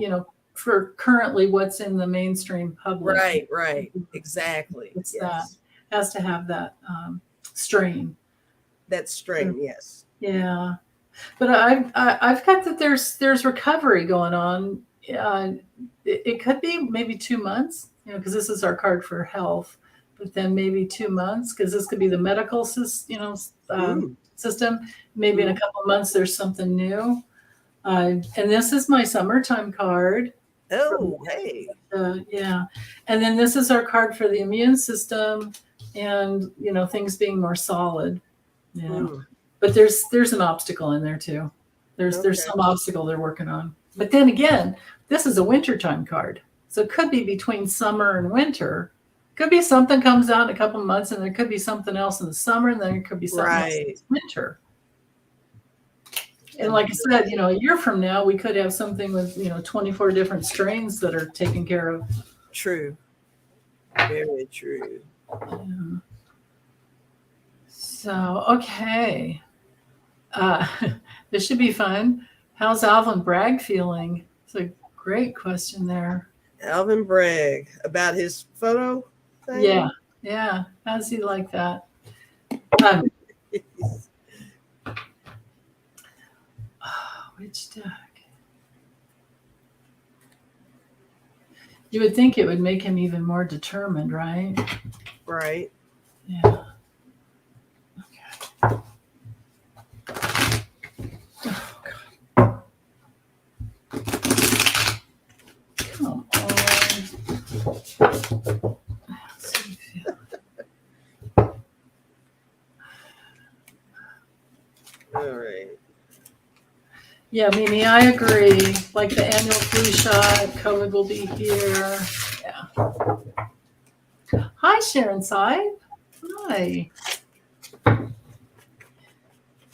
for currently what's in the mainstream public. Right, exactly. It's that Yes, has to have that strain. that So, strain. Yes. yeah, but I've got that there's recovery going on. It could be maybe 2 months, because this is our card for health, but then maybe 2 months because this could be the medical Mm, system. Maybe in a mm. couple of months there's something new. And this is my summertime card. From Oh, hey. yeah, and then this is our card for the immune system, and things being more solid. Mm, But there's an obstacle in there too. There's okay. some obstacle they're working on. But then again, this is a wintertime card, so it could be between summer and winter. Could be something comes out in a couple of months, and there could be something else in the summer, and then it could be something else in Right. the winter. And That'd like be I really said, a year from now, we could have something with 24 different strains that are taken care of. true. Very true. Yeah. So okay, uh, this should be fun. How's Alvin Bragg feeling? It's a great question there. Alvin Bragg about his photo Yeah, thing. yeah. How's he like that? Um, which deck? You would think it would make him even more determined, right? Right. Yeah. Come on. All right. Yeah, Mimi, I agree. Like the annual flu shot, COVID will be here. Yeah. Hi, Sharon Side. Hi.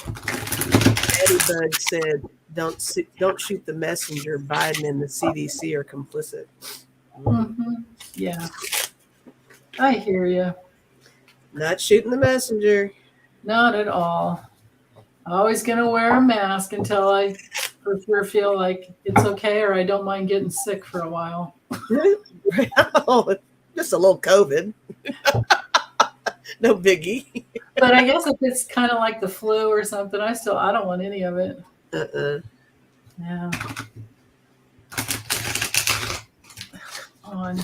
Patty Bug said, don't shoot the messenger. Biden and the CDC are complicit." Yeah, I hear you. Not shooting the messenger. Not at all. Always going to wear a mask until I for sure feel like it's okay or I don't mind getting sick for a while. Oh, just a little COVID. No biggie. But I guess if it's kind of like the flu or something, I don't want any of it. Uh-uh. Yeah. On.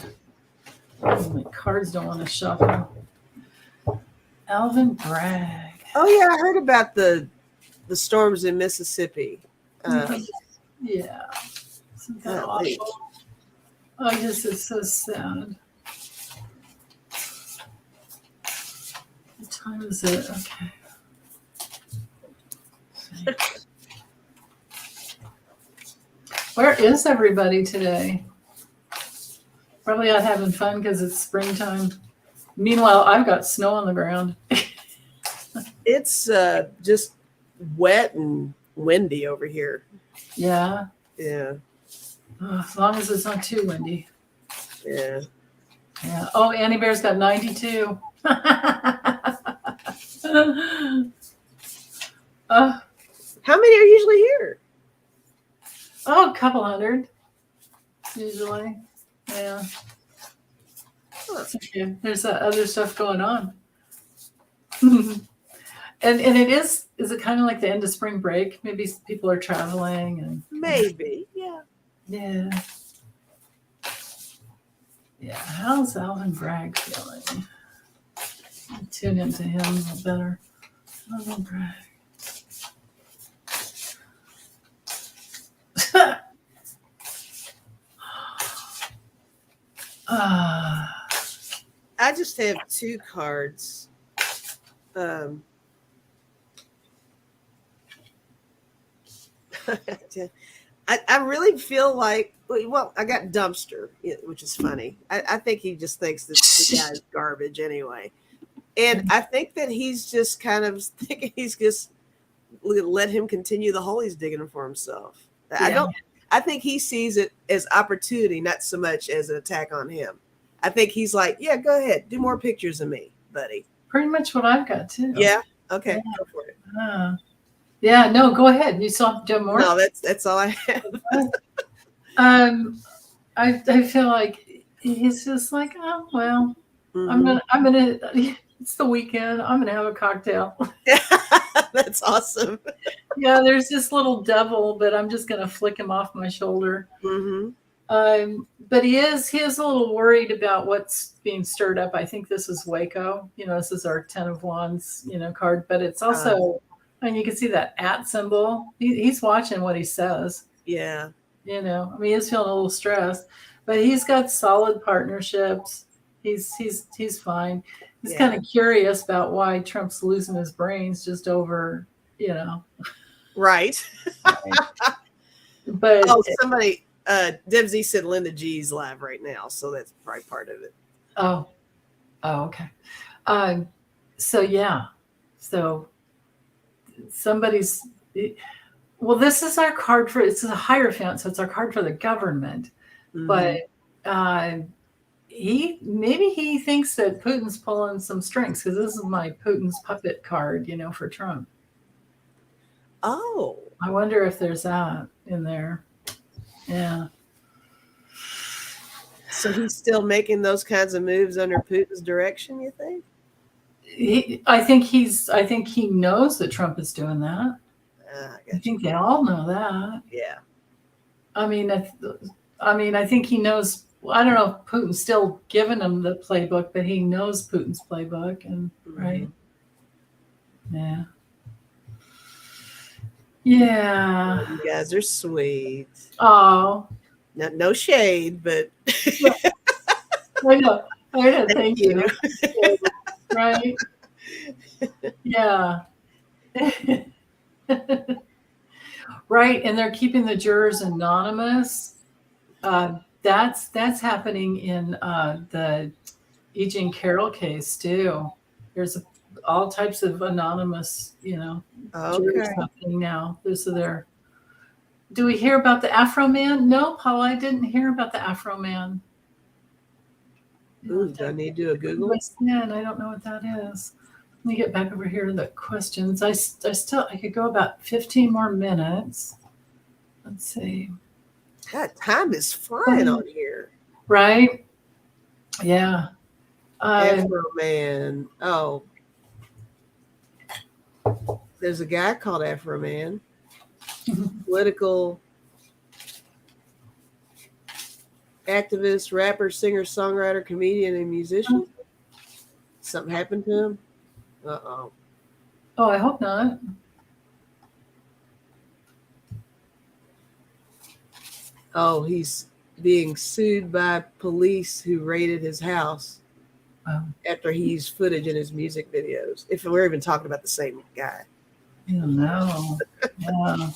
Oh, my cards don't want to shuffle. Alvin Bragg. Oh yeah, I heard about the storms in Mississippi. Yeah. Isn't that awful? It's so sad. What time is it? Okay. Where is everybody today? Probably out having fun because it's springtime. Meanwhile, I've got snow on the ground. It's just wet and windy over here. Yeah. Yeah. As long as it's not too windy. Yeah. Yeah. Oh, Annie Bear's got 92. How many are usually here? A couple hundred, usually. Yeah. Okay. There's other stuff going on. and it is it kind of like the end of spring break? Maybe people are traveling and Maybe. Yeah. yeah. Yeah. How's Alvin Bragg feeling? I'll tune into him a little better. Alvin Bragg. I just have two cards. I really feel like, well, I got dumpster, which is funny. I think he just thinks that the guy's garbage anyway. And I think that he's just kind of thinking he's just let him continue the hole he's digging for himself. Yeah. I think he sees it as opportunity, not so much as an attack on him. I think he's like, yeah, go ahead, do more pictures of me, buddy. Pretty much what I've got too. Yeah. Okay. Go for it. Yeah. No, go ahead. You still have to do more. No, that's all I have. I feel like he's just like, oh well, Mm-hmm. I'm gonna. It's the weekend. I'm gonna have a cocktail. That's awesome. Yeah, there's this little devil, but I'm just gonna flick him off my shoulder. Mm-hmm. But he is a little worried about what's being stirred up. I think this is Waco. This is our Ten of Wands, card, but it's also, and you can see that @ symbol. He's watching what he says. Yeah. I mean, he's feeling a little stressed, but he's got solid partnerships. He's fine. He's kind of curious about why Trump's losing his brains just over, Right. But somebody, Debsy said Linda G's live right now, so that's probably part of it. Oh, okay. So yeah, so somebody's. Well, this is our card for, it's a Hierophant, so it's our card for the government. Mm-hmm. But maybe he thinks that Putin's pulling some strings, because this is my Putin's puppet card, for Trump. Oh. I wonder if there's that in there. Yeah. So he's still making those kinds of moves under Putin's direction, you think? I think he knows that Trump is doing that. I think they all know that. Yeah. I mean, I think he knows. I don't know if Putin's still giving him the playbook, but he knows Putin's playbook, and right. Yeah. Yeah. Oh, you guys are sweet. Oh. No shade, but I know. Thank you. Right. Yeah. Right, and they're keeping the jurors anonymous. That's happening in the E. Jean Carroll case too. There's all types of anonymous, jurors happening now. Do we hear about the Afro Man? No, Paul, I didn't hear about the Afro Man. Ooh, do I need to do a Google? Man, I don't know what that is. Let me get back over here to the questions. I could go about 15 more minutes. Let's see. God, time is flying on here. Right? Yeah. Afro Man. Oh. There's a guy called Afro Man. Political activist, rapper, singer, songwriter, comedian, and musician. Something happened to him? Uh-oh. Oh, I hope not. Oh, he's being sued by police who raided his house after he used footage in his music videos. If we're even talking about the same guy. I don't know. Yeah.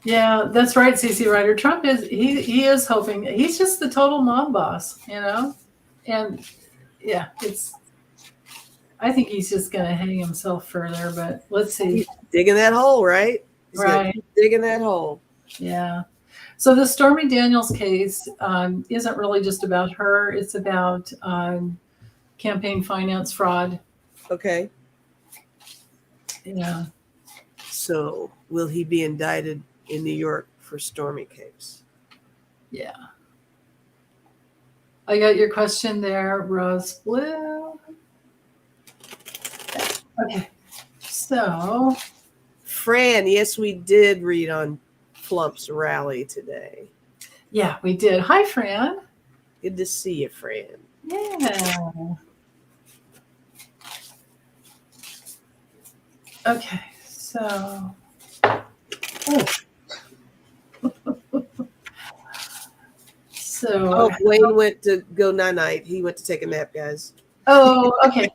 Yeah, that's right, CC Ryder. Trump he is hoping, he's just the total mob boss, and yeah, I think he's just going to hang himself further, but let's see. He's digging that hole, right? He's right. Digging that hole. Yeah. So the Stormy Daniels case isn't really just about her. It's about campaign finance fraud. Okay. Yeah. So will he be indicted in New York for Stormy case? Yeah. I got your question there, Rose Blue. Okay. So Fran, yes, we did read on Plump's rally today. Yeah, we did. Hi, Fran. Good to see you, Fran. Yeah. Okay, so. So. Wayne went to go night-night. He went to take a nap, guys. Oh, okay.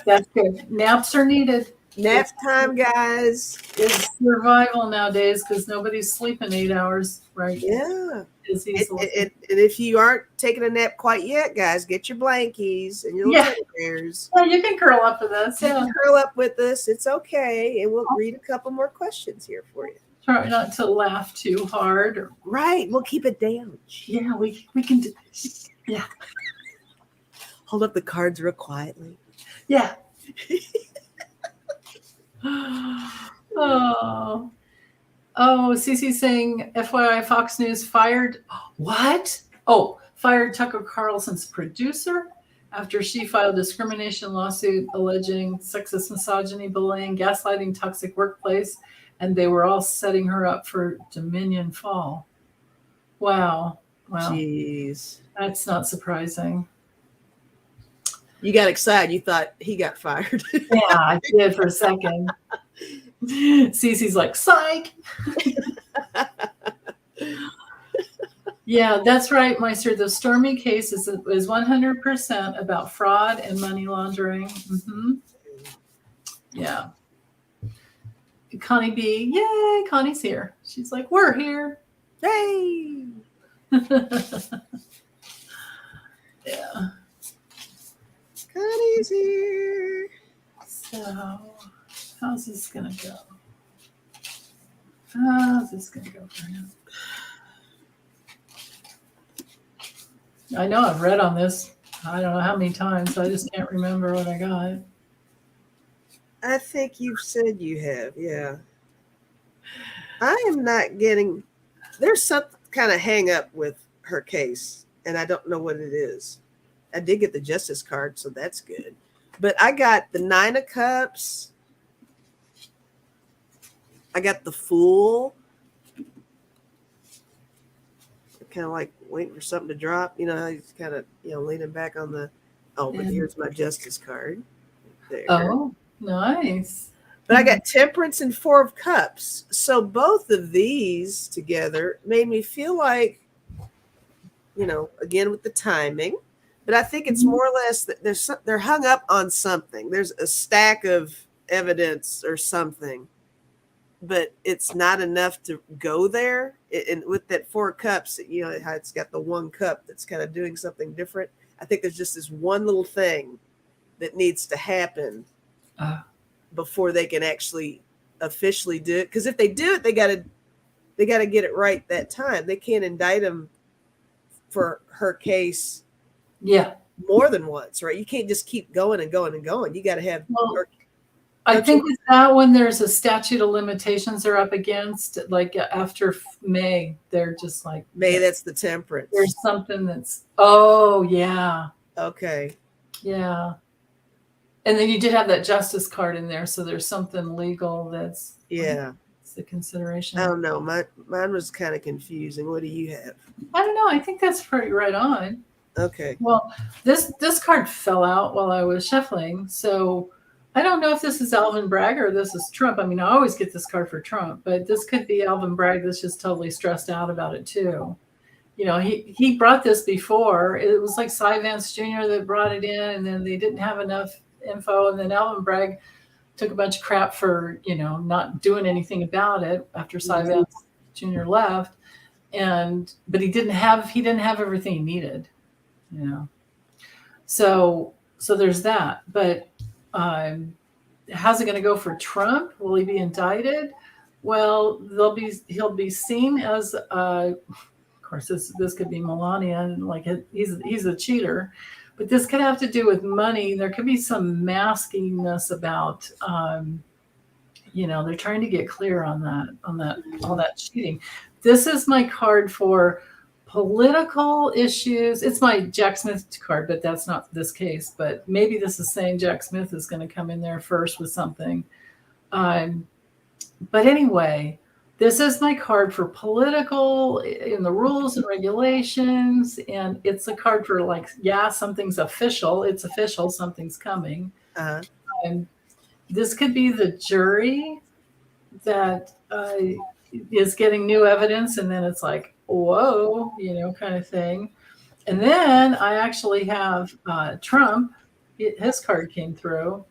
That's good. Naps are needed. Nap time, guys. It's survival nowadays because nobody's sleeping 8 hours, right? Yeah. As easily. And if you aren't taking a nap quite yet, guys, get your blankies and your little teddy bears. Yeah, you can curl up with us. You Yeah. can curl up with us. It's okay. And we'll read a couple more questions here for you. Try not to laugh too hard. Right. We'll keep it down. Yeah, we can do. Yeah. Hold up the cards real quietly. Yeah. Oh. Oh, Cece's saying, FYI, Fox News fired. What? Oh, fired Tucker Carlson's producer after she filed a discrimination lawsuit alleging sexist misogyny, bullying, gaslighting, toxic workplace, and they were all setting her up for Dominion fall. Wow. Wow. Jeez. That's not surprising. You got excited. You thought he got fired. Yeah, I did for a second. Cece's like, psych. Yeah, that's right, Meister. The Stormy case is 100% about fraud and money laundering. Mm-hmm. Yeah. Connie B, yay, Connie's here. She's like, we're here. Hey. Yeah. Connie's here. So, how's this going to go? How's this going to go for him? I know I've read on this, I don't know how many times. I just can't remember what I got. I think you've said you have, yeah. I am not getting, there's some kind of hang up with her case, and I don't know what it is. I did get the Justice card, so that's good. But I got the 9 of Cups. I got the Fool. Kind of like waiting for something to drop. You know, he's kind of, leaning back on the, but here's my Justice card. There. Oh, nice. But I got Temperance and 4 of Cups. So both of these together made me feel like, again with the timing, but I think it's more or less that they're hung up on something. There's a stack of evidence or something, but it's not enough to go there. And with that 4 of Cups, how it's got the 1 cup that's kind of doing something different. I think there's just this one little thing that needs to happen before they can actually officially do it. Because if they do it, they got to get it right that time. They can't indict him for her case. Yeah. More than once, right? You can't just keep going and going and going. You got to have. Well, I think with that one, there's a statute of limitations they're up against. Like after May, they're just like May. That's the Temperance. There's something that's. Oh yeah. Okay. Yeah. And then you did have that Justice card in there, so there's something legal that's. Yeah. It's the consideration. I don't know. Mine was kind of confusing. What do you have? I don't know. I think that's pretty right on. Okay. Well, this card fell out while I was shuffling, so I don't know if this is Alvin Bragg or this is Trump. I mean, I always get this card for Trump, but this could be Alvin Bragg that's just totally stressed out about it too. He brought this before. It was like Cy Vance Jr. that brought it in, and then they didn't have enough info, and then Alvin Bragg took a bunch of crap for not doing anything about it after Cy Vance Jr. left, but he didn't have everything he needed. So there's that. But how's it going to go for Trump? Will he be indicted? Well, he'll be seen as of course this could be Melania, and like he's a cheater, but this could have to do with money. There could be some maskiness about they're trying to get clear on that all that cheating. This is my card for political issues. It's my Jack Smith card, but that's not this case. But maybe this is saying Jack Smith is going to come in there first with something. But anyway, this is my card for political in the rules and regulations. And it's a card for something's official. It's official. Something's coming. And this could be the jury that is getting new evidence. And then it's like, whoa, kind of thing. And then I actually have Trump, his card came through.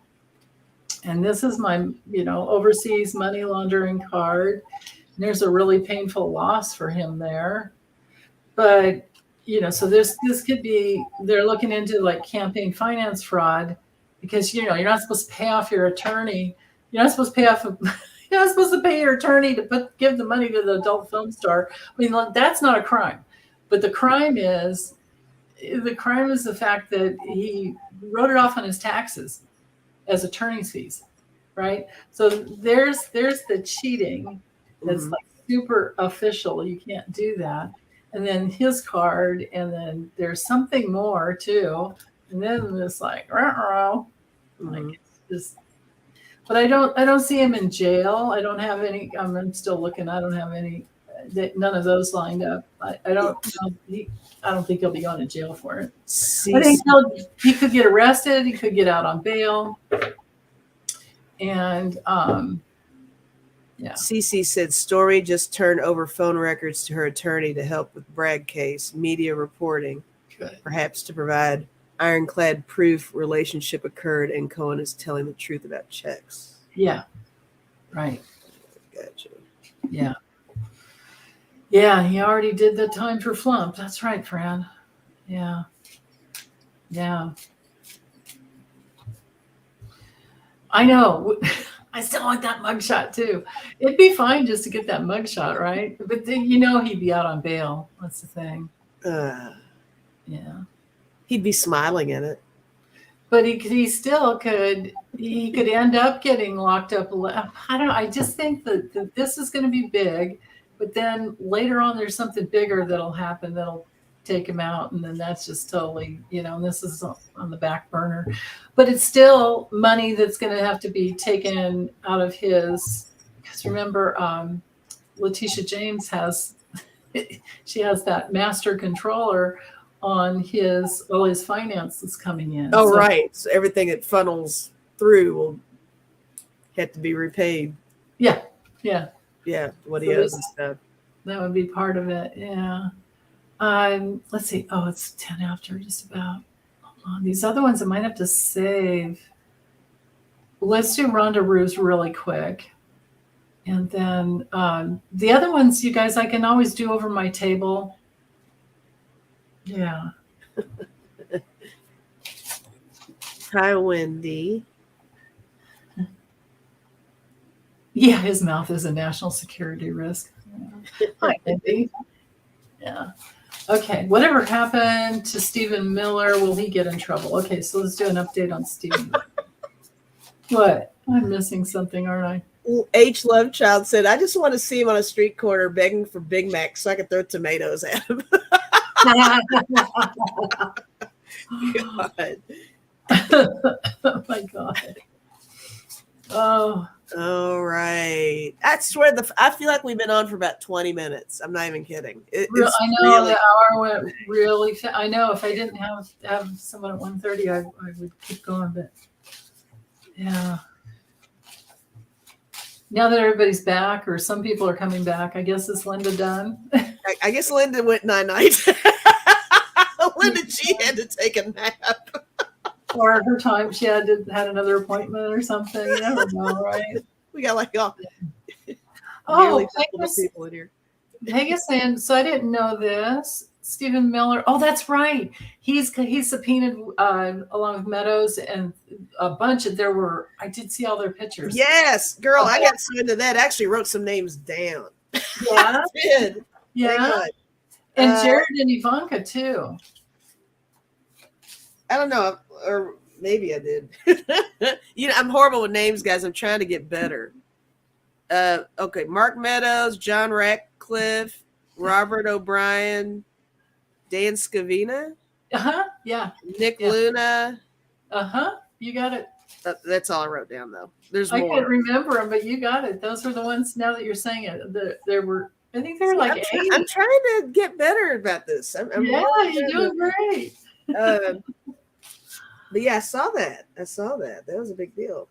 and this is my, overseas money laundering card. And there's a really painful loss for him there. But, so this could be, they're looking into like campaign finance fraud because, you're not supposed to pay off your attorney. You're not supposed to pay off, you're not supposed to pay your attorney to give the money to the adult film star. I mean, that's not a crime. But the crime is the fact that he wrote it off on his taxes as attorney's fees, right? So there's the cheating that's like super official. You can't do that. And then his card, and then there's something more too. And then it's like, like it's just. But I don't see him in jail. I don't have any. I'm still looking. I don't have any. None of those lined up. I don't think he'll be going to jail for it. I think he could get arrested. He could get out on bail. And Cece said Story just turned over phone records to her attorney to help with Bragg case, media reporting, perhaps to provide ironclad proof relationship occurred and Cohen is telling the truth about checks. Yeah. Right. Gotcha. Yeah. Yeah, he already did the time for flump. That's right, Fran. Yeah. Yeah. I know. I still want that mugshot too. It'd be fine just to get that mugshot, right? But then, he'd be out on bail. That's the thing. Yeah. He'd be smiling in it. But he still could. He could end up getting locked up. I don't know. I just think that this is going to be big. But then later on, there's something bigger that'll happen that'll take him out. And then that's just totally, and this is on the back burner. But it's still money that's going to have to be taken out of his. Because remember, Letitia James she has that master controller on all his finances coming in. Oh, right. So everything that funnels through will have to be repaid. Yeah. Yeah. Yeah, what he owes and stuff. That would be part of it. Yeah. Let's see. Oh, it's 10 after just about. Hold on. These other ones I might have to save. Let's do Rhonda Roos really quick. And then the other ones, you guys, I can always do over my table. Yeah. Hi, Wendy. Yeah, his mouth is a national security risk. Yeah. Hi, Wendy. Yeah. Okay. Whatever happened to Stephen Miller? Will he get in trouble? Okay, so let's do an update on Stephen Miller. What? I'm missing something, aren't I? H. Lovechild said, I just want to see him on a street corner begging for Big Macs so I can throw tomatoes at him. God. Oh my God. Oh. All right. I swear, I feel like we've been on for about 20 minutes. I'm not even kidding. I know the hour went really fast. I know if I didn't have someone at 1:30, I would keep going. But yeah. Now that everybody's back, or some people are coming back, I guess is Linda done? I guess Linda went night-night. Linda G had to take a nap. Or her time, she had another appointment or something. You never know, right? We got like people in here. Vegas, and so I didn't know this. Stephen Miller. Oh, that's right. He's subpoenaed along with Meadows and a bunch of. I did see all their pictures. Yes, girl, I got so into that. I actually wrote some names down. Yeah, I did. Yeah, and Jared and Ivanka too. I don't know, or maybe I did. I'm horrible with names, guys. I'm trying to get better. Okay, Mark Meadows, John Ratcliffe, Robert O'Brien, Dan Scavina. Yeah. Nick Luna. You got it. That's all I wrote down, though. There's more. I can't remember them, but you got it. Those were the ones. Now that you're saying it, there were. I think there were like 8. I'm trying to get better about this. You're doing great. But yeah, I saw that. That was a big deal.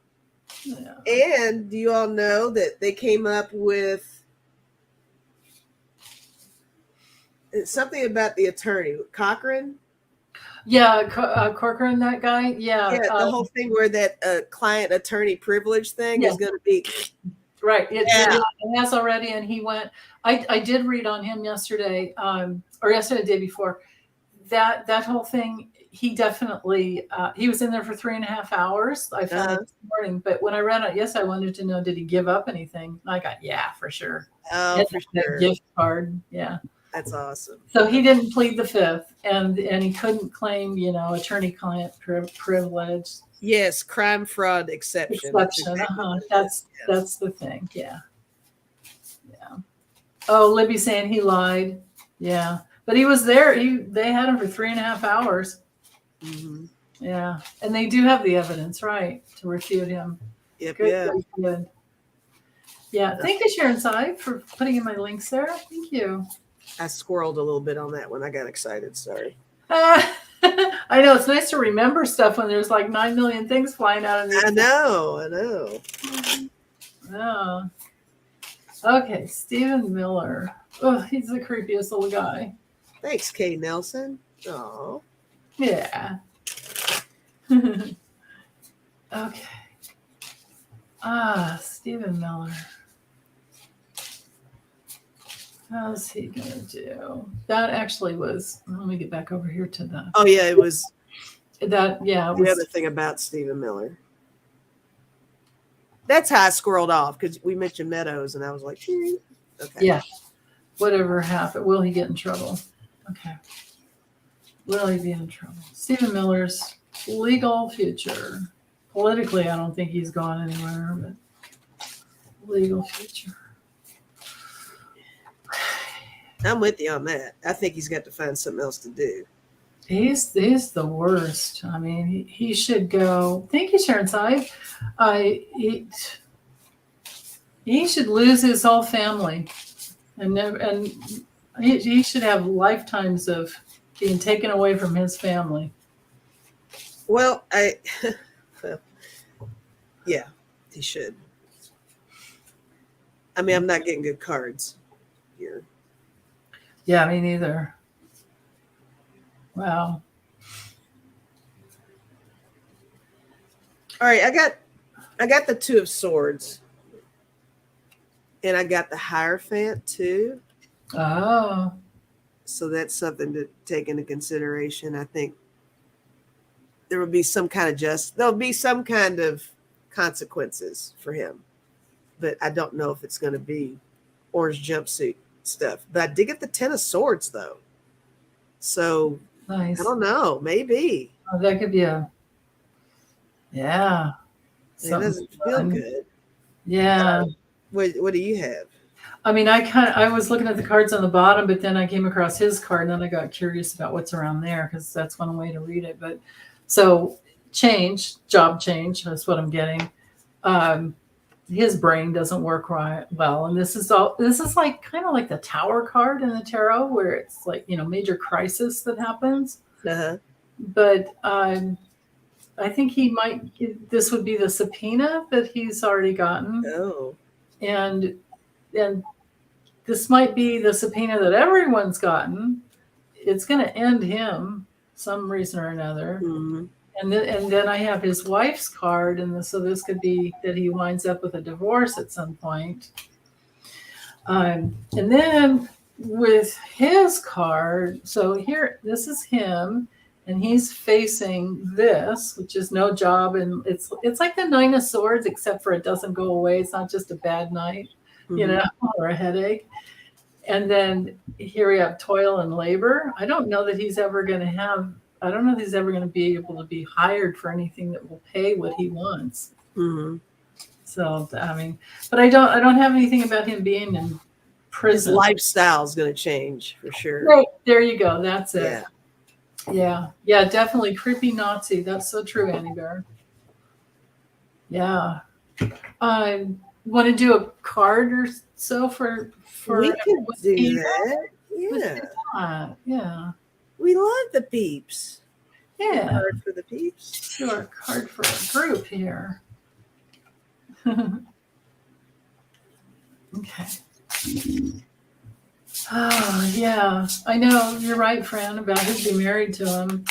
Yeah. And do you all know that they came up with something about the attorney, Cochran? Yeah, Corcoran, that guy. Yeah, Yeah, the whole thing where that client attorney privilege thing yeah, is going to be. right. Yeah. It has already, and he went. I did read on him yesterday, or yesterday, the day before. That whole thing, he definitely he was in there for 3.5 hours. I found it this morning, but when I read it, yes, I wanted to know, did he give up anything? And I got, yeah, for sure. Oh, And for that sure. gift card, yeah. That's awesome. So he didn't plead the fifth, and he couldn't claim, attorney-client privilege Yes, crime fraud exception. That's exception. exactly what it is. Yes. That's the thing. Yeah, yeah. Oh, Libby's saying he lied. Yeah, but he was there. They had him for 3.5 hours. Mhm. Yeah, and they do have the evidence, right, to refute him. Yep. Good, Yeah. good. Yeah, thank you, Sharon Tsai, for putting in my links there. Thank you. I squirreled a little bit on that one. I got excited. Sorry. I know it's nice to remember stuff when there's like 9 million things flying out of these. I know. Oh. Okay, Stephen Miller. Oh, he's the creepiest little guy. Thanks, Kay Nelson. Oh. Yeah. Okay. Stephen Miller. How's he gonna do? That actually was. Let me get back over here to the. Oh yeah, it was That yeah. It the was, other thing about Stephen Miller. That's how I squirreled off because we mentioned Meadows, and I was like, okay. Yeah. Whatever happened? Will he get in trouble? Okay. Will he be in trouble? Stephen Miller's legal future. Politically, I don't think he's gone anywhere, but legal future. I'm with you on that. I think he's got to find something else to do. He's the worst. I mean, he should go. Thank you, Sharon Tsai. He should lose his whole family, and he should have lifetimes of being taken away from his family. Well, yeah, he should. I mean, I'm not getting good cards here. Yeah, me neither. Wow. All right, I got the Two of Swords, and I got the Hierophant too. Oh. So that's something to take into consideration. I think there'll be some kind of consequences for him, but I don't know if it's going to be orange jumpsuit stuff. But I did get the Ten of Swords though, so Nice. I don't know. Maybe that could be yeah. it doesn't feel good. Yeah. What do you have? I mean, I was looking at the cards on the bottom, but then I came across his card, and then I got curious about what's around there because that's one way to read it. But so job change, that's what I'm getting. His brain doesn't work right well, and this is like kind of like the Tower card in the tarot, where it's like major crisis that happens. Uh-huh. But I think this would be the subpoena that he's already gotten. Oh. And this might be the subpoena that everyone's gotten. It's going to end him some reason or another. Mm-hmm. And then I have his wife's card, and so this could be that he winds up with a divorce at some point. And then with his card, so here, this is him, and he's facing this, which is no job, and it's like the Nine of Swords, except for it doesn't go away. It's not just a bad night, or a headache. And then here we have toil and labor. I don't know that he's ever going to be able to be hired for anything that will pay what he wants. Mm-hmm. So I mean, but I don't have anything about him being in prison. His lifestyle is going to change for sure. Right, there you go. That's it. Yeah, definitely creepy Nazi. That's so true, Annie Bear. Yeah. Want to do a card or so for we can do that. Yeah. Yeah. We love the peeps. Yeah. Card for the peeps. Sure, card for a group here. Okay. Oh, yeah. I know. You're right, Fran, about he'd be married to him.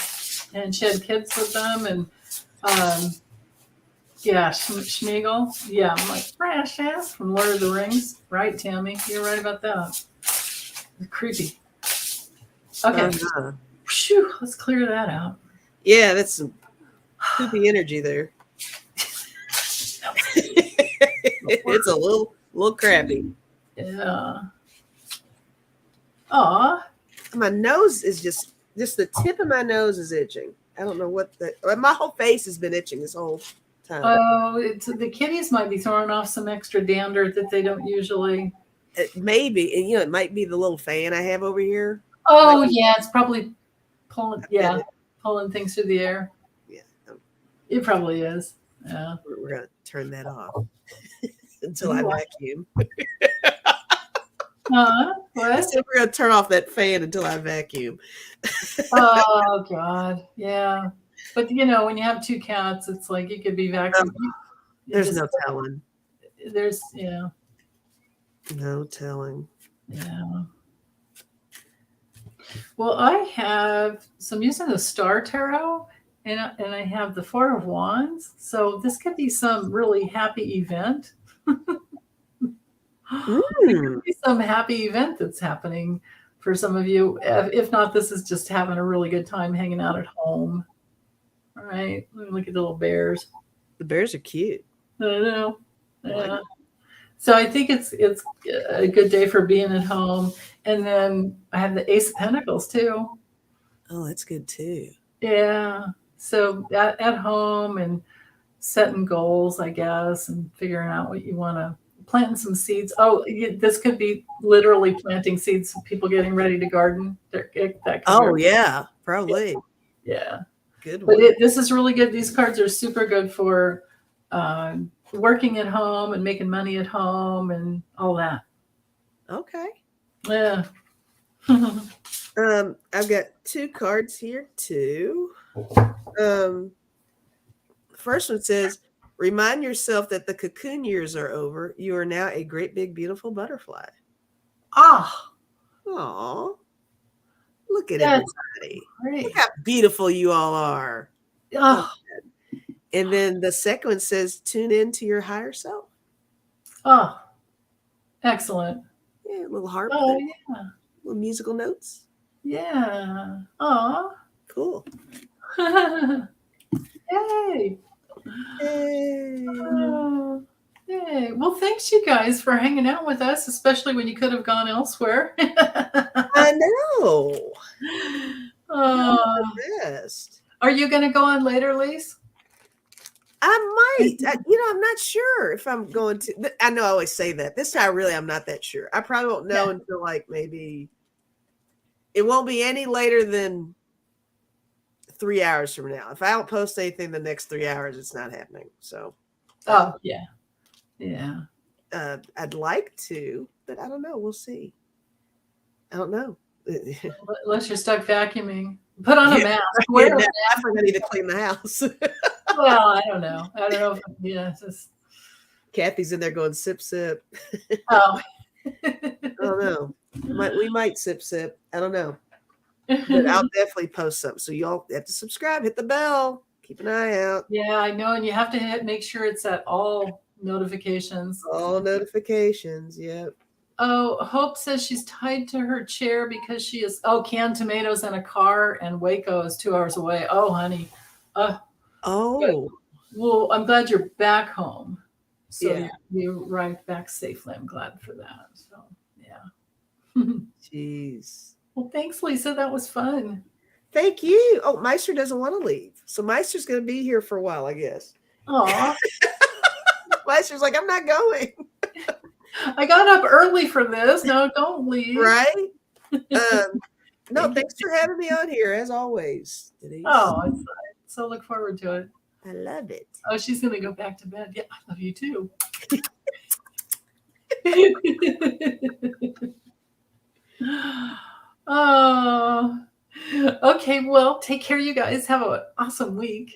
and she had kids with them, and yeah, Schmeagol. Yeah, I'm like precious from Lord of the Rings, right, Tammy? You're right about that. Creepy. Okay, Phew, let's clear that out. Yeah, that's some poopy energy there. It's a little crappy. Yeah. Aw. My nose is just the tip of my nose is itching. I don't know what my whole face has been itching this whole time. Oh, the kitties might be throwing off some extra dander that they don't usually. Maybe, and it might be the little fan I have over here. Oh yeah, it's probably pulling things through the air. Yeah, it probably is. Yeah, we're gonna turn that off until I vacuum. What? I said we're gonna turn off that fan until I vacuum. Oh God, yeah. But when you have two cats, it's like you could be vacuuming. There's no telling. There's no telling. Yeah. Well, I'm using the Star Tarot, and I have the Four of Wands. So this could be some really happy event. It could be some happy event that's happening for some of you. If not, this is just having a really good time hanging out at home. All right. Look at the little bears. The bears are cute. I know. Yeah. So I think it's a good day for being at home. And then I have the Ace of Pentacles too. Oh, that's good too. Yeah. So at home and setting goals, I guess, and figuring out what you want to planting some seeds. Oh, this could be literally planting seeds. People getting ready to garden. Yeah, probably. Yeah. Good one. But this is really good. These cards are super good for working at home and making money at home and all that. Okay. Yeah. I've got two cards here too. First one says, remind yourself that the cocoon years are over. You are now a great big beautiful butterfly. Aw. Look at everybody. Great. Look how beautiful you all are. Oh. And then the second one says, tune in to your higher self. Oh, excellent. Yeah, a little harp. Oh, yeah. Little musical notes. Yeah. Oh. Cool. Yay. Yay. Oh, yay. Well, thanks you guys for hanging out with us, especially when you could have gone elsewhere. I know. Best. Are you going to go on later, Lise? I might. I'm not sure if I'm going to. I know I always say that. This time, really, I'm not that sure. I probably won't know until like maybe it won't be any later than 3 hours from now. If I don't post anything the next 3 hours, it's not happening. So. Yeah. I'd like to, but I don't know. We'll see. I don't know. Unless you're stuck vacuuming. Put on a mask. Wear a mask. I forgot to clean the house. Well, I don't know. Just Kathy's in there going sip sip. Oh. I don't know. We might sip sip. I don't know. But I'll definitely post something. So y'all have to subscribe, hit the bell, keep an eye out. Yeah, I know. And you have to make sure it's at all notifications. All notifications, yep. Oh, Hope says she's tied to her chair because she is canned tomatoes in a car, and Waco is 2 hours away. Oh, honey. Good. Well, I'm glad you're back home. So you arrived back safely. I'm glad for that. So yeah. Jeez. Well, thanks, Lisa. That was fun. Thank you. Oh, Meister doesn't want to leave. So Meister's going to be here for a while, I guess. Aw. Meister's like, I'm not going. I got up early for this. No, don't leave. Right? No, thanks for having me on here, as always, Denise. Oh, so look forward to it. I love it. Oh, she's going to go back to bed. Yeah, I love you too. Oh, okay. Well, take care, you guys. Have an awesome week.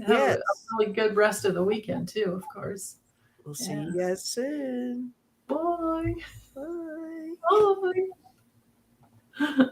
Have a really good rest of the weekend too, of course. We'll see you guys soon. Bye. Bye. Bye.